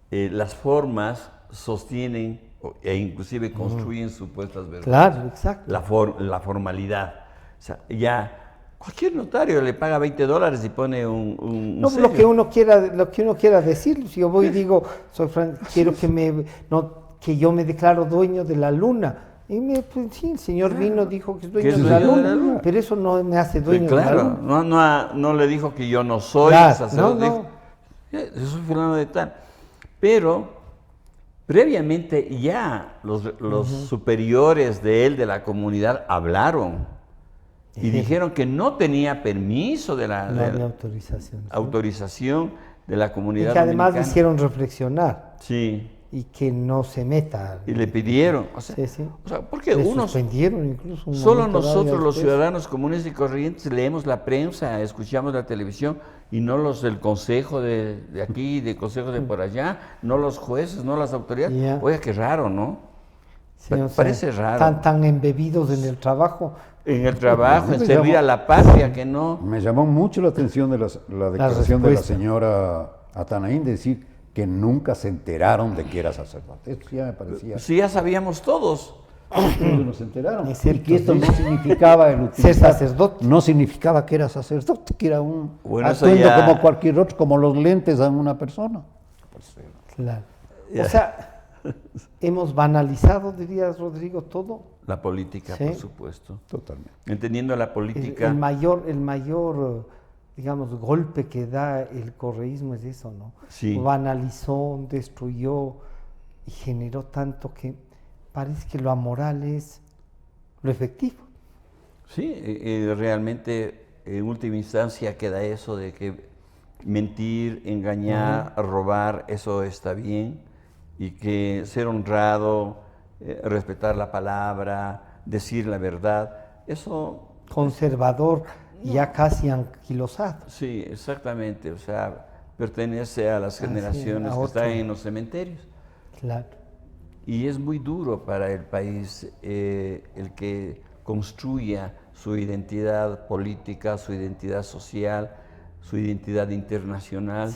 las formas sostienen e inclusive construyen supuestas verdades. Claro, exacto. La formalidad. O sea, ya cualquier notario le paga $20 y pone un no, lo que uno quiera decir. Si yo voy y digo, quiero que yo me declaro dueño de la luna. Y pues, sí, el señor vino, dijo que es dueño de la luna, pero eso no me hace dueño de la luna. No le dijo que yo no soy sacerdote. Dijo, yo soy fulano de tal. Pero previamente ya los superiores de él, de la comunidad, hablaron. Y dijeron que no tenía permiso de la autorización de la comunidad. Y que además le hicieron reflexionar. Sí. Y que no se meta. Y le pidieron. O sea, porque suspendieron incluso. Solo nosotros, los ciudadanos comunes y corrientes, leemos la prensa, escuchamos la televisión, y no los del consejo de aquí, del consejo de por allá, no los jueces, no las autoridades. Oiga, qué raro, ¿no? Sí, parece raro. Tan embebidos en el trabajo. En servir a la patria, que no. Me llamó mucho la atención de la declaración de la señora Atanaín, de decir que nunca se enteraron de que era sacerdote. Esto ya me parecía. Sí, ya sabíamos todos. No se enteraron. Y que esto no significaba el ser sacerdote. No significaba que era sacerdote, que era un atuendo como cualquier otro, como los lentes a una persona. Claro. O sea, hemos banalizado, dirías, Rodrigo, todo. La política, por supuesto. Totalmente. Entendiendo la política. El mayor, digamos, golpe que da el correísmo es eso, ¿no? Sí. Banalizó, destruyó y generó tanto que parece que lo amoral es lo efectivo. Sí, realmente en última instancia queda eso de que mentir, engañar, robar, eso está bien, y que ser honrado, respetar la palabra, decir la verdad, eso... Conservador, ya casi anquilosado. Sí, exactamente, o sea, pertenece a las generaciones que están en los cementerios. Claro. Y es muy duro para el país el que construya su identidad política, su identidad social, su identidad internacional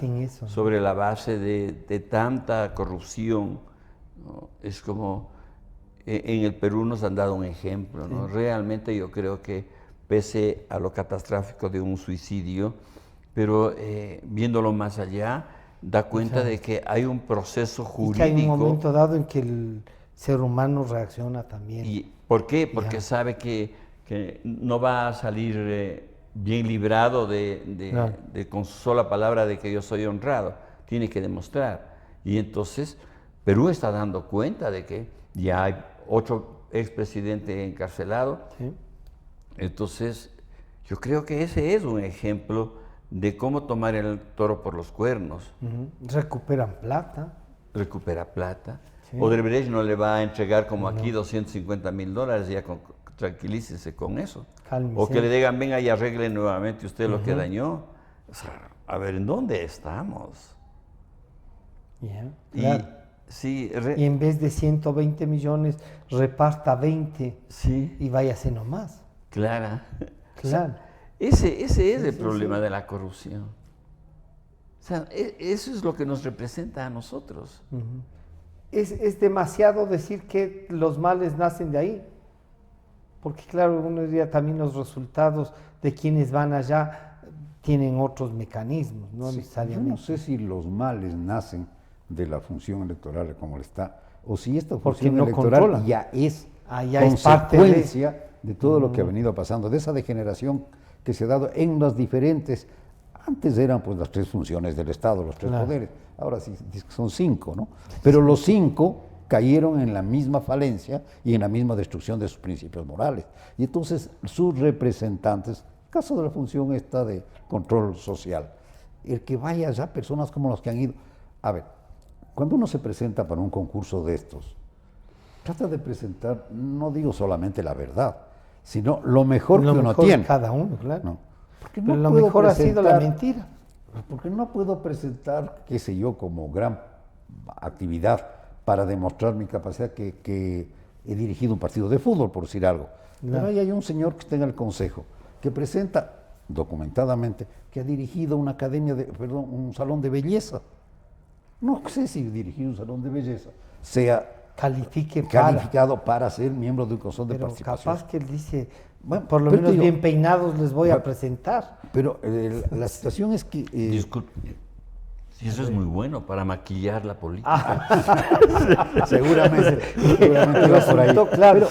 sobre la base de tanta corrupción, ¿no? Es como en el Perú nos han dado un ejemplo, ¿no? Realmente yo creo que pese a lo catastrófico de un suicidio, pero viéndolo más allá, da cuenta de que hay un proceso jurídico. Y que hay un momento dado en que el ser humano reacciona también. ¿Y por qué? Porque sabe que no va a salir bien librado de con su sola palabra de que yo soy honrado. Tiene que demostrar. Y entonces Perú está dando cuenta de que ya hay 8 expresidentes encarcelados. Sí. Entonces, yo creo que ese es un ejemplo de cómo tomar el toro por los cuernos. Recuperan plata. Recupera plata. Sí. Odebrecht no le va a entregar como aquí $250,000, ya tranquilícese con eso. Cálmese. O que le digan, venga y arregle nuevamente usted lo que dañó. O sea, a ver, ¿en dónde estamos? Claro. Sí, Y en vez de 120 millones, reparta 20 sí, y váyase nomás. claro. Claro. Ese es el problema de la corrupción. O sea, eso es lo que nos representa a nosotros. Es demasiado decir que los males nacen de ahí. Porque claro, uno diría también los resultados de quienes van allá tienen otros mecanismos, no Sí, necesariamente. yo no sé si los males nacen de la función electoral como está, o si esta Porque función no electoral controlan. ya es Ya es parte consecuencia de todo lo que ha venido pasando, de esa degeneración que se ha dado en las diferentes, antes eran pues las 3 funciones del Estado, los 3 poderes, ahora sí son 5, ¿no? Pero los 5 cayeron en la misma falencia y en la misma destrucción de sus principios morales. Y entonces sus representantes, caso de la función esta de control social, el que vaya allá, personas como los que han ido, a ver, cuando uno se presenta para un concurso de estos, trata de presentar, no digo solamente la verdad, sino lo mejor que uno tiene. Cada uno, claro. ¿No? Porque Pero no lo puedo mejor ha sido la presentar- mentira. Porque no puedo presentar, qué sé yo, como gran actividad para demostrar mi capacidad que he dirigido un partido de fútbol, por decir algo. Pero ahí hay un señor que está en el consejo, que presenta documentadamente que ha dirigido una academia un salón de belleza. No sé si dirigir un salón de belleza sea calificado para ser miembro de un consejo de Pero participación. capaz que él dice, Bueno, por lo pero menos te digo, bien peinados les voy a bueno, presentar. Pero la situación es que... Disculpe. Sí, eso es muy bueno para maquillar la política. seguramente va por ahí. Resultó, claro.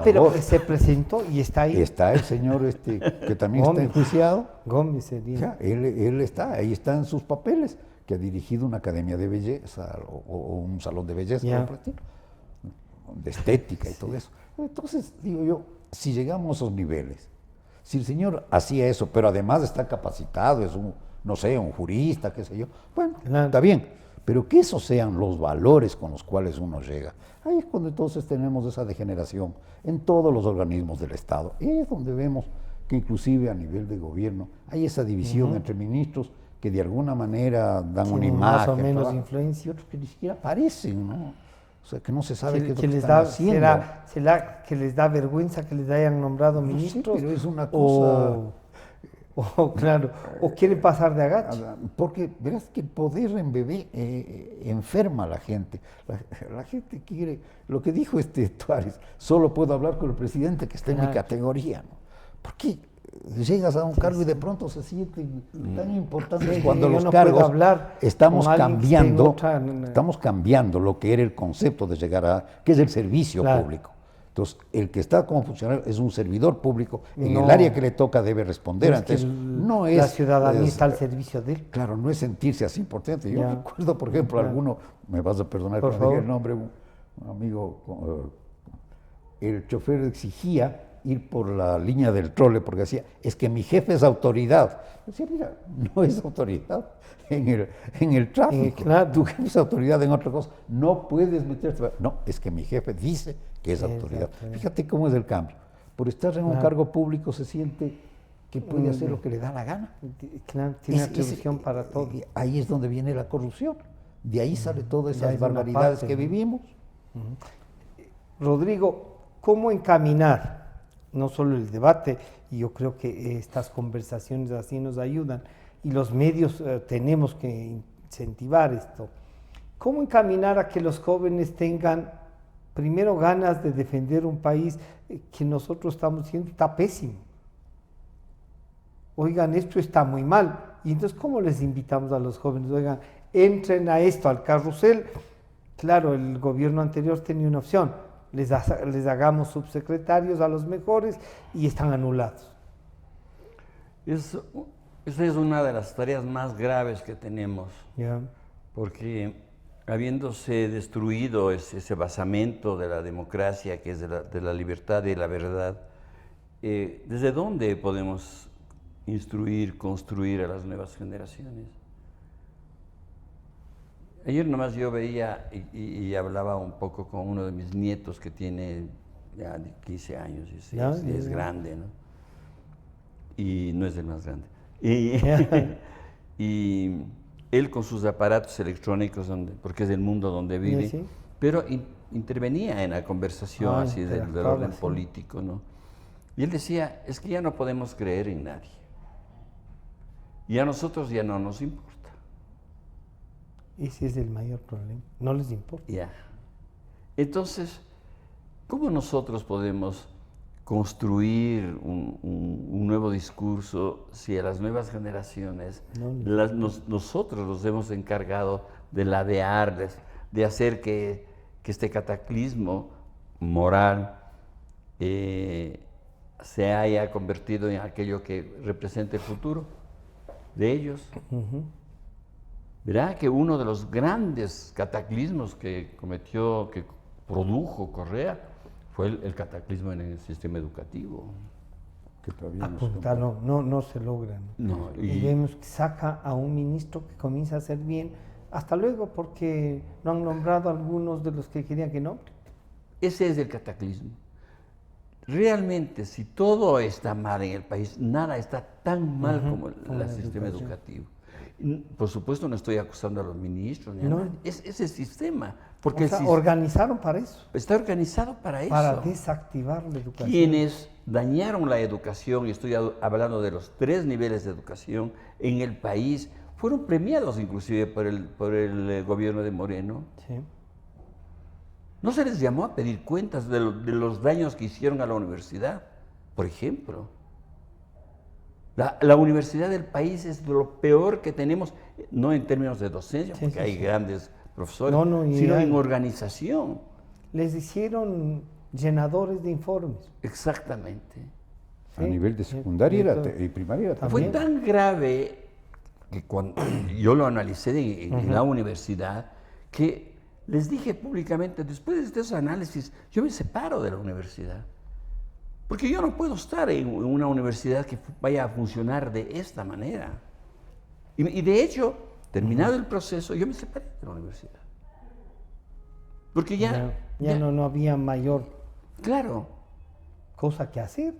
Pero favor. se presentó y está ahí. Está el señor que también está Gómez. enjuiciado. Gómez sería. Ya, él está, ahí están sus papeles, que ha dirigido una academia de belleza o un salón de belleza, Ya. por ejemplo, de estética y todo eso. Entonces, digo yo, si llegamos a esos niveles, si el señor hacía eso, pero además está capacitado, es un, no sé, un jurista, qué sé yo, bueno, Claro. está bien, pero que esos sean los valores con los cuales uno llega. Ahí es cuando entonces tenemos esa degeneración en todos los organismos del Estado. Y es donde vemos que inclusive a nivel de gobierno hay esa división entre ministros que de alguna manera dan una Tienen imagen. más o menos trabajan, influencia. y otros que ni siquiera aparecen, ¿no? O sea, que no se sabe qué es lo que que les están da, haciendo. será que les da vergüenza que les hayan nombrado No sé, ministros. pero es una cosa... Claro, o quieren pasar de agache. Porque verás que el poder en bebé enferma a la gente. La gente quiere, lo que dijo Tuárez, solo puedo hablar con el presidente que está en mi Claro. categoría, ¿no? Porque llegas a un cargo y de pronto se sienten tan importantes cuando yo los no puedo cargos hablar estamos con alguien que esté en cambiando, otra- estamos cambiando lo que era el concepto de llegar a, que es el servicio Claro. público. Entonces, el que está como funcionario es un servidor público, en No. el área que le toca debe responder Es ante que eso. No la es, ciudadanía es- está al servicio de él. Claro, no es sentirse así importante. Yo Ya. recuerdo, por ejemplo, Claro. alguno, me vas a perdonar Por que no diga favor. el nombre, un amigo, el chofer exigía ir por la línea del trole porque decía, es que mi jefe es autoridad. Yo decía, mira, no es autoridad en el tráfico. Claro. Tu jefe es autoridad en otra cosa. No puedes meterte. No, es que mi jefe dice que es Sí, es autoridad. autoridad. Fíjate cómo es el cambio. Por estar en un Claro. cargo público se siente que puede hacer lo que le da la gana. Claro, tiene Es- atribución es- para todo. Ahí es donde viene la corrupción. De ahí sale todas ya esas es una barbaridades parte, que ¿no? vivimos. Rodrigo, ¿cómo encaminar no solo el debate? Y yo creo que estas conversaciones así nos ayudan, y los medios tenemos que incentivar esto. ¿Cómo encaminar a que los jóvenes tengan, primero, ganas de defender un país que nosotros estamos diciendo está pésimo? Oigan, esto está muy mal. y entonces, ¿cómo les invitamos a los jóvenes? Oigan, entren a esto, al carrusel. Claro, el gobierno anterior tenía una opción, les hagamos subsecretarios a los mejores y están anulados. Esa es una de las tareas más graves que tenemos, porque habiéndose destruido ese basamento de la democracia, que es de la libertad y la verdad, ¿desde dónde podemos instruir, construir a las nuevas generaciones? Ayer nomás yo veía y hablaba un poco con uno de mis nietos que tiene ya 15 años, y es grande, ¿no? Y no es el más grande. Y él con sus aparatos electrónicos, porque es el mundo donde vive, pero intervenía en la conversación así del orden político, ¿no? Y él decía, es que ya no podemos creer en nadie. Y a nosotros ya no nos importa. Ese es el mayor problema, no les importa. Ya. Entonces, ¿cómo nosotros podemos construir un nuevo discurso si a las nuevas generaciones nosotros nos hemos encargado de ladearles, de hacer que este cataclismo moral se haya convertido en aquello que representa el futuro de ellos? Verá que uno de los grandes cataclismos que produjo Correa fue el cataclismo en el sistema educativo. Que todavía no se logra. ¿No? Y vemos que saca a un ministro que comienza a hacer bien, hasta luego, porque no han nombrado a algunos de los que querían que nombre. Ese es el cataclismo. Realmente, si todo está mal en el país, nada está tan mal como el sistema educativo. Por supuesto, no estoy acusando a los ministros, ni a nadie. Es ese sistema. Porque organizaron para eso. Está organizado para eso. Para desactivar la educación. Quienes dañaron la educación, y estoy hablando de los 3 niveles de educación en el país, fueron premiados inclusive por el gobierno de Moreno. Sí. No se les llamó a pedir cuentas de los daños que hicieron a la universidad, por ejemplo. La universidad del país es lo peor que tenemos, no en términos de docencia, porque hay grandes profesores, sino en organización. Les hicieron llenadores de informes. Exactamente. A nivel de secundaria y primaria también. Fue tan grave que cuando yo lo analicé en la universidad, que les dije públicamente, después de estos análisis, yo me separo de la universidad. Porque yo no puedo estar en una universidad que vaya a funcionar de esta manera. Y de hecho, terminado el proceso, yo me separé de la universidad. Porque ya no había mayor cosa que hacer.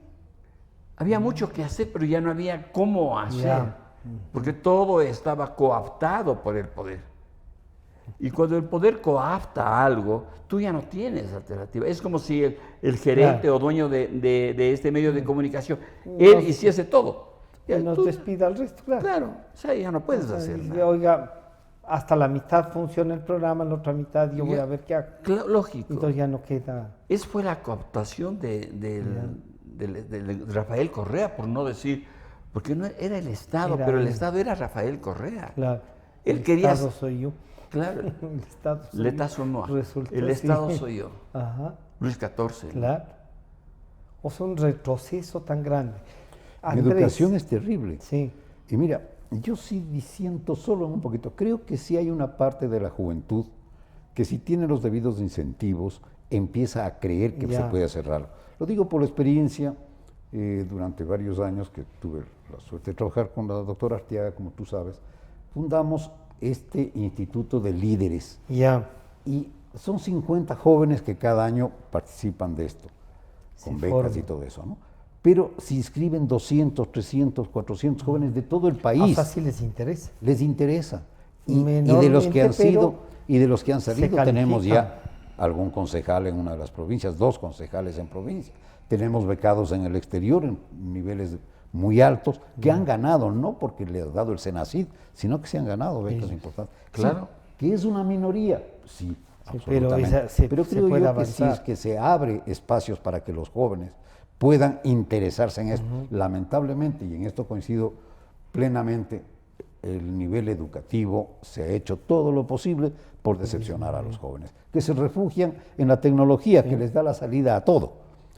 Había mucho que hacer, pero ya no había cómo hacer. Porque todo estaba cooptado por el poder. Y cuando el poder coapta algo, tú ya no tienes alternativa. Es como si el gerente o dueño de este medio de comunicación, él hiciese todo. Y nos despida al resto, Claro, o sea, ya no puedes hacer nada. Oiga, hasta la mitad funciona el programa, la otra mitad yo voy a ver qué hago. Lógico. Entonces ya no queda... Esa fue la cooptación de Rafael Correa, por no decir, porque no era el Estado, pero el Estado era Rafael Correa. Claro. Él quería... Estado soy yo. Claro, el Estado soy yo. Ajá. Luis XIV. Claro. O sea, un retroceso tan grande. La educación es terrible. Sí. Y mira, yo sí disiento solo un poquito. Creo que sí hay una parte de la juventud que si tiene los debidos incentivos, empieza a creer que se puede hacer algo. Lo digo por la experiencia, durante varios años que tuve la suerte de trabajar con la doctora Arteaga, como tú sabes, fundamos este instituto de líderes. Y son 50 jóvenes que cada año participan de esto, con becas y todo eso, ¿no? Pero se inscriben 200, 300, 400 jóvenes de todo el país. O sea, sí les interesa. Les interesa. Y de los que han sido y de los que han salido, tenemos ya algún concejal en una de las provincias, 2 concejales en provincia. Tenemos becados en el exterior en niveles muy altos, que han ganado, no porque le ha dado el Senacid, sino que se han ganado becas importantes. Claro. Sí, que es una minoría, sí, absolutamente. Pero creo yo que sí es que se abre espacios para que los jóvenes puedan interesarse en esto. Lamentablemente, y en esto coincido plenamente, el nivel educativo se ha hecho todo lo posible por decepcionar a los jóvenes, que se refugian en la tecnología que les da la salida a todo.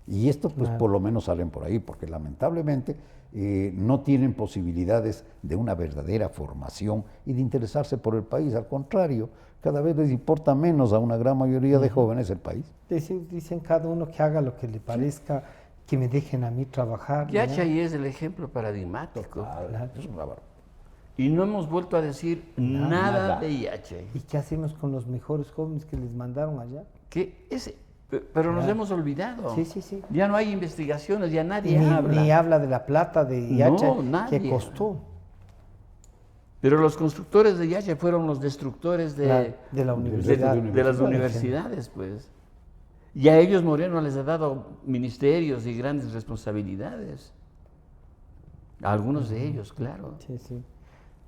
Y esto pues por lo menos salen por ahí, porque lamentablemente no tienen posibilidades de una verdadera formación y de interesarse por el país. Al contrario, cada vez les importa menos a una gran mayoría de jóvenes el país. Dicen cada uno que haga lo que le parezca, que me dejen a mí trabajar. Yachay es el ejemplo paradigmático. Es un bárbaro. Y no hemos vuelto a decir nada de Yachay. ¿Y qué hacemos con los mejores jóvenes que les mandaron allá? Pero nos hemos olvidado. Sí. Ya no hay investigaciones, ya nadie habla. Ni habla de la plata de Yachay, que costó. Habla. Pero los constructores de Yachay fueron los destructores de la universidad. De las universidades, pues. Y a ellos Moreno les ha dado ministerios y grandes responsabilidades. A algunos de ellos, claro. Sí.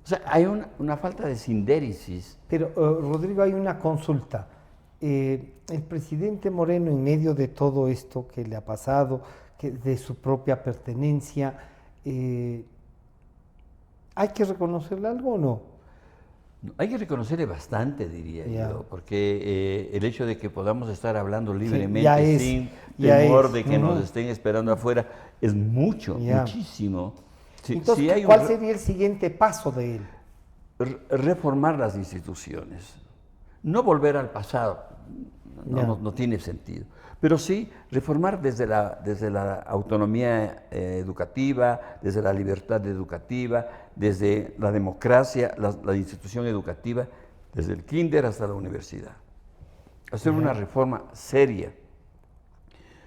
O sea, hay una falta de sindéresis. Pero, Rodrigo, hay una consulta. El presidente Moreno, en medio de todo esto que le ha pasado, de su propia pertenencia, ¿hay que reconocerle algo o no? Hay que reconocerle bastante, diría yo, porque el hecho de que podamos estar hablando libremente, sin temor de que nos estén esperando afuera, es muchísimo. Entonces, ¿cuál sería el siguiente paso de él? Reformar las instituciones. No volver al pasado, no tiene sentido. Pero sí reformar desde la autonomía educativa, desde la libertad educativa, desde la democracia, la institución educativa, desde el kinder hasta la universidad. Hacer una reforma seria.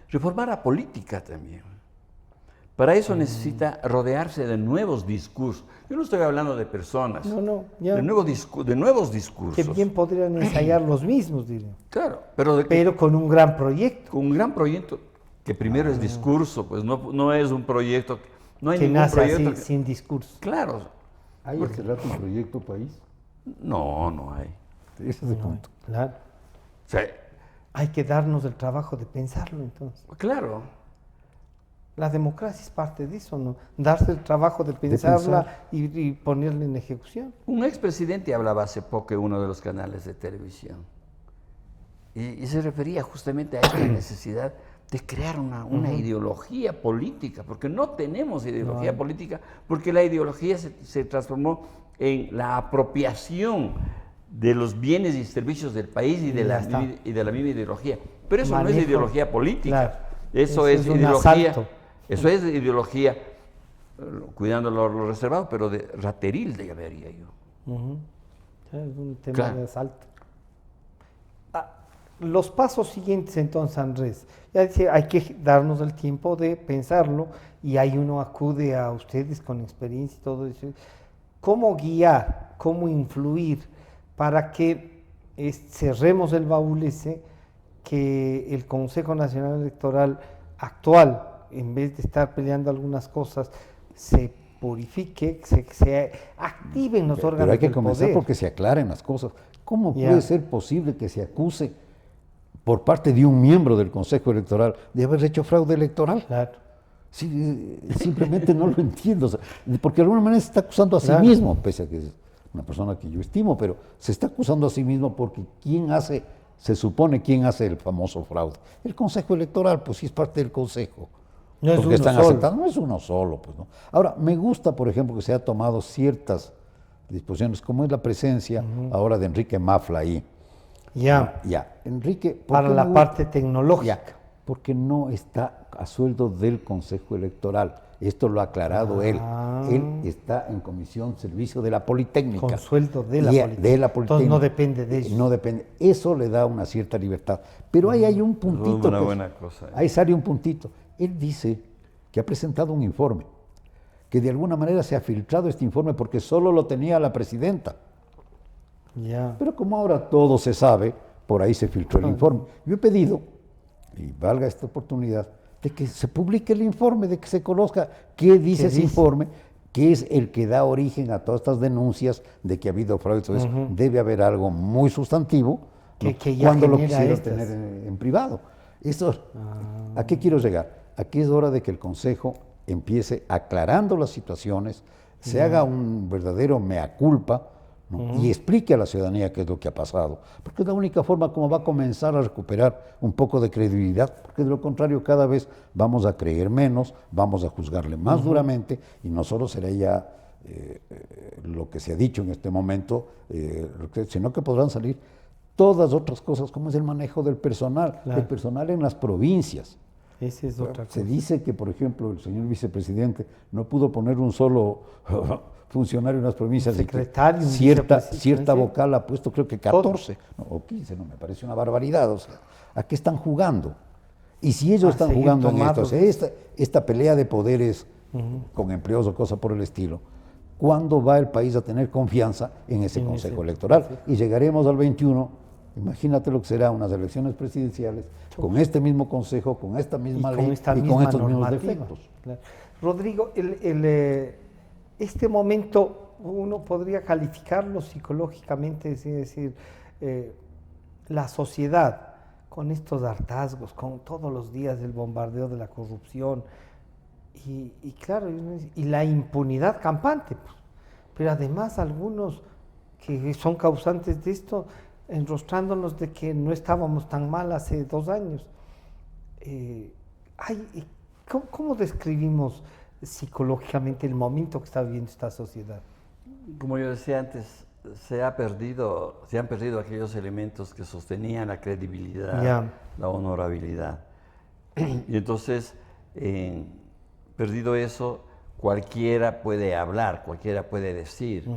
Reformar la política también. Para eso necesita rodearse de nuevos discursos. Yo no estoy hablando de personas, de nuevos discursos. Que bien podrían ensayar los mismos, diría. Claro, pero con un gran proyecto. Con un gran proyecto, que primero es discurso, pues no es un proyecto, no hay que ningún nace proyecto. Así, sin discurso. Claro. ¿Hay hace rato un proyecto país? No hay. Ese es el punto. Claro. O sea, hay que darnos el trabajo de pensarlo, entonces. Claro. La democracia es parte de eso, ¿no? Darse el trabajo de pensarla y ponerla en ejecución. Un expresidente hablaba hace poco en uno de los canales de televisión y se refería justamente a esta necesidad de crear una ideología política, porque no tenemos ideología política, porque la ideología se transformó en la apropiación de los bienes y servicios del país y de la misma ideología. Pero eso no es ideología política, claro. Eso es ideología. Eso es ideología, cuidando lo reservado, pero de rateril, diría yo. Es un tema de asalto. Los pasos siguientes, entonces, Andrés, ya dice, hay que darnos el tiempo de pensarlo y ahí uno acude a ustedes con experiencia y todo eso. ¿Cómo guiar, cómo influir para que cerremos el baúl ese, que el Consejo Nacional Electoral actual, en vez de estar peleando algunas cosas, se purifique, se activen los órganos del poder? Pero hay que comenzar porque se aclaren las cosas. ¿Cómo puede ser posible que se acuse por parte de un miembro del Consejo Electoral de haber hecho fraude electoral? Claro. Sí, simplemente no lo entiendo. O sea, porque de alguna manera se está acusando a sí mismo, pese a que es una persona que yo estimo, pero se está acusando a sí mismo porque se supone quién hace el famoso fraude. El Consejo Electoral, pues sí es parte del Consejo. No es porque uno están solo. aceptando, no es uno solo, pues no. Ahora, me gusta, por ejemplo, que se ha tomado ciertas disposiciones, como es la presencia ahora de Enrique Mafla ahí. Enrique, para la parte tecnológica. Porque no está a sueldo del Consejo Electoral. Esto lo ha aclarado él. Él está en comisión servicio de la Politécnica. Con sueldo de la Politécnica. Entonces no depende de eso. No depende. Eso le da una cierta libertad. Pero ahí hay un puntito. Una buena cosa. Ahí sale un puntito. Él dice que ha presentado un informe, que de alguna manera se ha filtrado este informe porque solo lo tenía la presidenta. Pero como ahora todo se sabe, por ahí se filtró el informe. Yo he pedido, y valga esta oportunidad, de que se publique el informe, de que se conozca qué dice ese informe, que es el que da origen a todas estas denuncias de que ha habido fraude. Entonces, debe haber algo muy sustantivo que ya cuando lo quisiera tener en privado. ¿A qué quiero llegar? Aquí es hora de que el Consejo empiece aclarando las situaciones, se haga un verdadero mea culpa, ¿no? Y explique a la ciudadanía qué es lo que ha pasado, porque es la única forma como va a comenzar a recuperar un poco de credibilidad, porque de lo contrario cada vez vamos a creer menos, vamos a juzgarle más duramente y no solo será ya lo que se ha dicho en este momento, sino que podrán salir todas otras cosas, como es el manejo del personal, el personal en las provincias. Esa es otra cosa. Se dice que, por ejemplo, el señor vicepresidente no pudo poner un solo funcionario en las provincias, secretario, cierta vocal ha puesto creo que 14 o 15, no me parece una barbaridad. O sea, ¿a qué están jugando? Y si ellos están jugando en esto, o sea, esta pelea de poderes con empleos o cosa por el estilo, ¿cuándo va el país a tener confianza en ese Consejo Electoral? Y llegaremos al 21, imagínate lo que será unas elecciones presidenciales con este mismo Consejo, con esta misma ley y con estos mismos defectos. Claro. Rodrigo, este momento uno podría calificarlo psicológicamente, es decir, la sociedad con estos hartazgos, con todos los días el bombardeo de la corrupción y claro, y la impunidad campante, pues. Pero además algunos que son causantes de esto, enrostrándonos de que no estábamos tan mal hace 2 años. ¿Cómo describimos psicológicamente el momento que está viviendo esta sociedad? Como yo decía antes, se han perdido aquellos elementos que sostenían la credibilidad, la honorabilidad. Y entonces, perdido eso, cualquiera puede hablar, cualquiera puede decir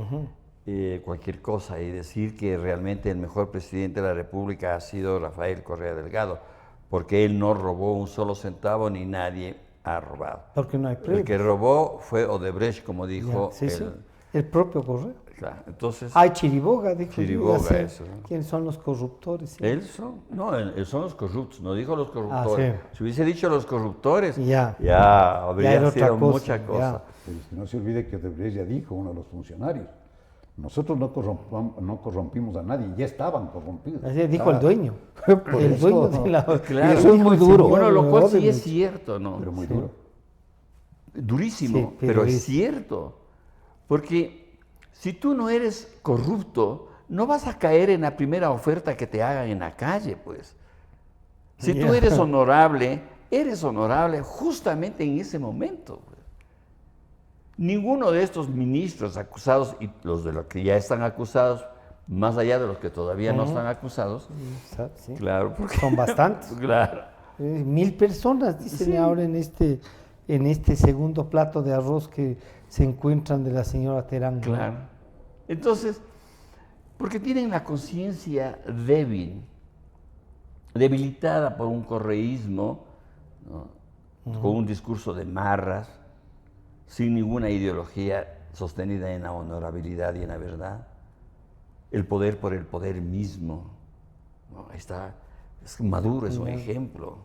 cualquier cosa y decir que realmente el mejor presidente de la República ha sido Rafael Correa Delgado, porque él no robó un solo centavo ni nadie ha robado. Porque no hay pruebas. El que robó fue Odebrecht, como dijo el propio Correa. Claro, entonces... Chiriboga, dijo. Chiriboga, eso. ¿Quiénes son los corruptores? Sí. Él son los corruptos, no dijo los corruptores. Si hubiese dicho los corruptores, ya habría sido mucha cosa. Pero no se olvide que Odebrecht ya dijo, uno de los funcionarios, nosotros no corrompimos a nadie, ya estaban corrompidos. Así dijo el dueño. El dueño de la... Claro, eso es muy duro. Bueno, lo cual sí es cierto, ¿no? Pero muy duro. Durísimo, Sí, pero es cierto. Porque si tú no eres corrupto, no vas a caer en la primera oferta que te hagan en la calle, pues. Si tú eres honorable justamente en ese momento. Pues. Ninguno de estos ministros acusados, y los de los que ya están acusados, más allá de los que todavía no están acusados, sí. Claro, porque Son bastantes. Claro. 1000 personas, dicen ahora en este segundo plato de arroz que se encuentran de la señora Terán. Claro. Entonces, porque tienen la conciencia debilitada por un correísmo, ¿no? Con un discurso de marras, sin ninguna ideología sostenida en la honorabilidad y en la verdad. El poder por el poder mismo. ¿No? Ahí está, Maduro es un ejemplo.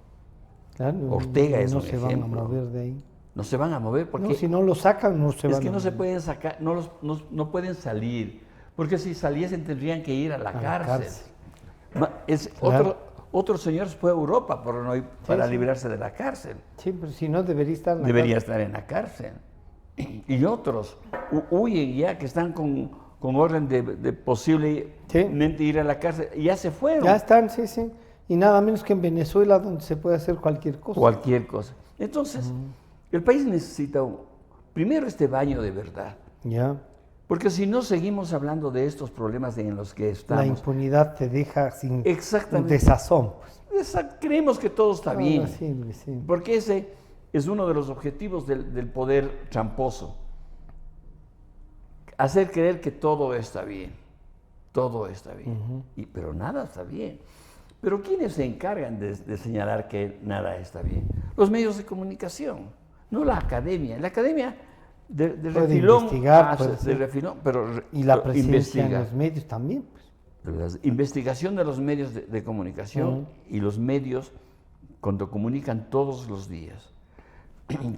Claro, Ortega es un ejemplo. No se van a mover de ahí. No se van a mover porque... No, si no lo sacan, no se van a mover. Es que no se pueden sacar, no pueden salir, porque si saliesen tendrían que ir a la cárcel. Otro señor fue a Europa para librarse de la cárcel. Sí, pero si no debería estar en la Debería estar en la cárcel. Y otros huyen ya, que están con orden de posiblemente ir a la cárcel, y ya se fueron. Ya están, sí. Y nada menos que en Venezuela, donde se puede hacer cualquier cosa. Cualquier cosa. Entonces, el país necesita primero este baño de verdad. Ya. Porque si no seguimos hablando de estos problemas en los que estamos... La impunidad te deja sin Exactamente. desazón. Pues. Creemos que todo está bien. Sí. Porque ese es uno de los objetivos del poder tramposo. Hacer creer que todo está bien. Todo está bien. Pero nada está bien. Pero ¿quiénes se encargan de señalar que nada está bien? Los medios de comunicación, no la academia. La academia de refilón investigar, pero y la presencia en los medios también. Pues. La investigación de los medios de comunicación y los medios cuando comunican todos los días.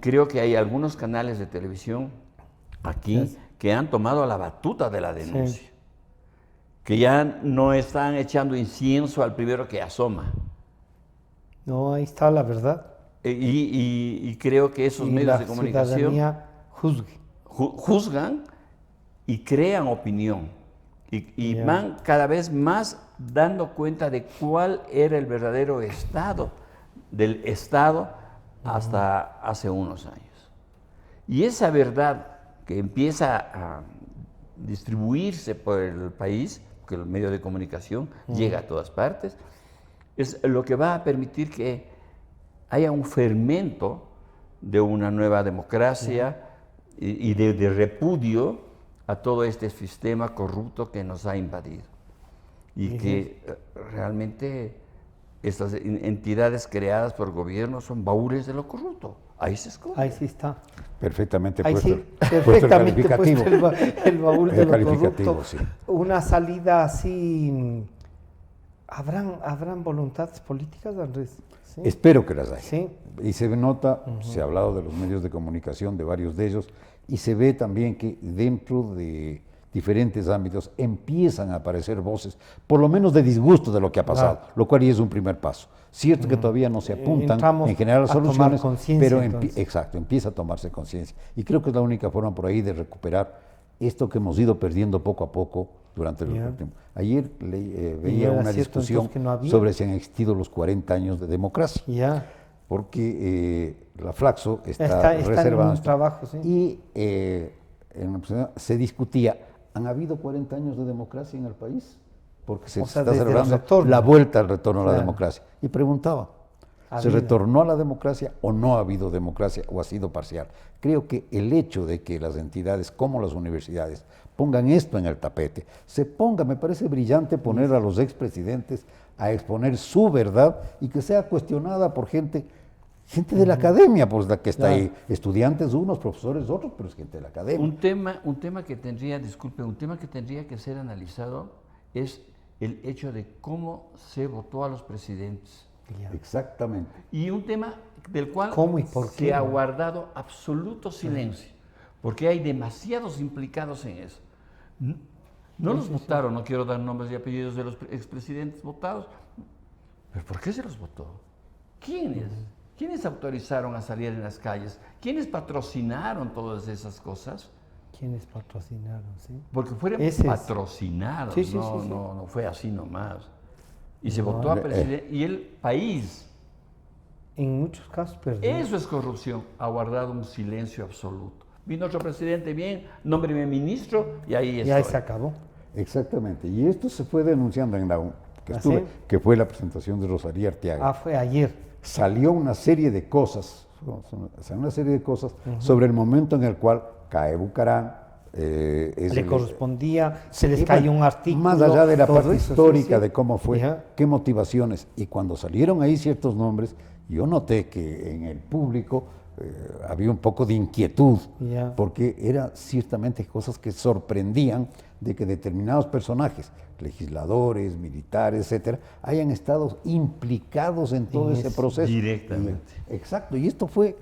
Creo que hay algunos canales de televisión aquí que han tomado la batuta de la denuncia. Sí. Que ya no están echando incienso al primero que asoma. No, ahí está la verdad. Y creo que esos medios de comunicación... La ciudadanía juzgan y crean opinión. Y van cada vez más dando cuenta de cuál era el verdadero estado del Estado hasta hace unos años. Y esa verdad que empieza a distribuirse por el país, porque el medio de comunicación llega a todas partes, es lo que va a permitir que haya un fermento de una nueva democracia y de repudio a todo este sistema corrupto que nos ha invadido. Y que realmente estas entidades creadas por gobierno son baúles de lo corrupto. Ahí se esconde. Ahí sí está. Perfectamente Ahí puesto, sí, perfectamente puesto el calificativo. el baúl de lo corrupto. Sí. Una salida así, ¿habrán voluntades políticas, Andrés? ¿Sí? Espero que las haya. Sí. Y se nota, se ha hablado de los medios de comunicación, de varios de ellos, y se ve también que dentro de diferentes ámbitos empiezan a aparecer voces, por lo menos de disgusto de lo que ha pasado, lo cual ya es un primer paso. Cierto que todavía no se apuntan Entramos en general las a tomar soluciones, conciencia, pero entonces. empieza a tomarse conciencia. Y creo que es la única forma por ahí de recuperar esto que hemos ido perdiendo poco a poco durante el último. Ayer veía una discusión sobre si han existido los 40 años de democracia. Porque la Flaxo está reservada. En un trabajo, sí. Y se discutía, ¿han habido 40 años de democracia en el país? Porque se está celebrando la vuelta al retorno a la democracia. Y preguntaba, ¿se retornó a la democracia o no ha habido democracia o ha sido parcial? Creo que el hecho de que las entidades como las universidades pongan esto en el tapete, me parece brillante poner a los expresidentes a exponer su verdad y que sea cuestionada por gente de la academia, pues la que está ahí, estudiantes unos, profesores otros, pero es gente de la academia. Un tema que tendría que ser analizado es el hecho de cómo se votó a los presidentes. Exactamente. Y un tema del cual ¿Cómo y por qué? se ha guardado absoluto silencio, porque hay demasiados implicados en eso. No los votaron, no quiero dar nombres y apellidos de los expresidentes votados, pero ¿por qué se los votó? ¿Quiénes? ¿Quiénes autorizaron a salir en las calles? ¿Quiénes patrocinaron todas esas cosas? ¿Quiénes patrocinaron? Sí. Porque fueron patrocinados, no fue así nomás. Y se votó a presidente, y el país, en muchos casos perdió. Eso es corrupción, ha guardado un silencio absoluto. Vino otro presidente, bien, nómbreme ministro, y ahí estoy. Y ahí se acabó. Exactamente, y esto se fue denunciando en la que fue la presentación de Rosalía Arteaga. Fue ayer. Salió una serie de cosas, sobre el momento en el cual cae Bucarán. Le correspondía, se les cayó un artículo. Más allá de la parte histórica de cómo fue, qué motivaciones. Y cuando salieron ahí ciertos nombres, yo noté que en el público había un poco de inquietud, porque eran ciertamente cosas que sorprendían de que determinados personajes, legisladores, militares, etcétera, hayan estado implicados en todo ese proceso. Directamente. Exacto, y esto fue,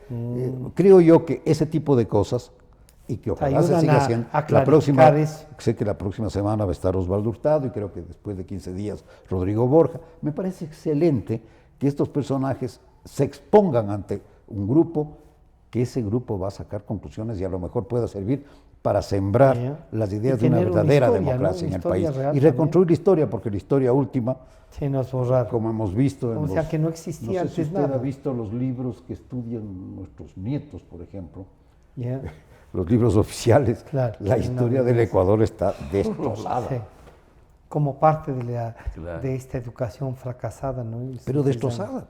creo yo que ese tipo de cosas, y que ojalá se siga haciendo. Sé que la próxima semana va a estar Osvaldo Hurtado y creo que después de 15 días Rodrigo Borja. Me parece excelente que estos personajes se expongan ante un grupo, que ese grupo va a sacar conclusiones y a lo mejor pueda servir para sembrar las ideas de una verdadera democracia en el país y reconstruir la historia, porque la historia última, como hemos visto o sea, que no existía no sé si antes usted nada. ha visto los libros que estudian nuestros nietos, por ejemplo, los libros oficiales, la historia del Ecuador está destrozada. Sí. Como parte de esta educación fracasada, ¿no? Pero destrozada.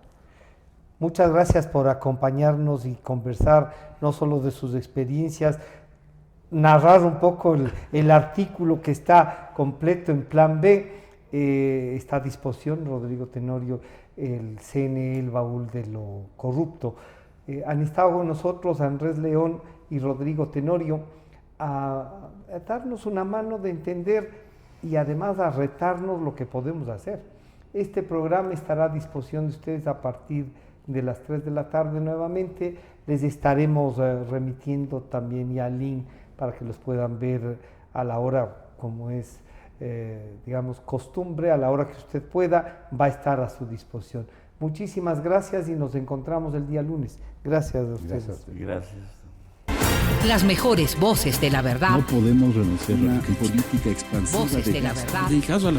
Muchas gracias por acompañarnos y conversar no solo de sus experiencias, narrar un poco el artículo que está completo en Plan B, está a disposición, Rodrigo Tenorio, el CNE, el baúl de lo corrupto. Han estado con nosotros Andrés León y Rodrigo Tenorio a darnos una mano de entender y además a retarnos lo que podemos hacer. Este programa estará a disposición de ustedes a partir de las 3 de la tarde nuevamente. Les estaremos remitiendo también ya el link para que los puedan ver a la hora, como es, digamos, costumbre, a la hora que usted pueda, va a estar a su disposición. Muchísimas gracias y nos encontramos el día lunes. Gracias a ustedes. Gracias. Las mejores voces de la verdad. No podemos renunciar a la política expansiva Voces de la verdad. En caso a la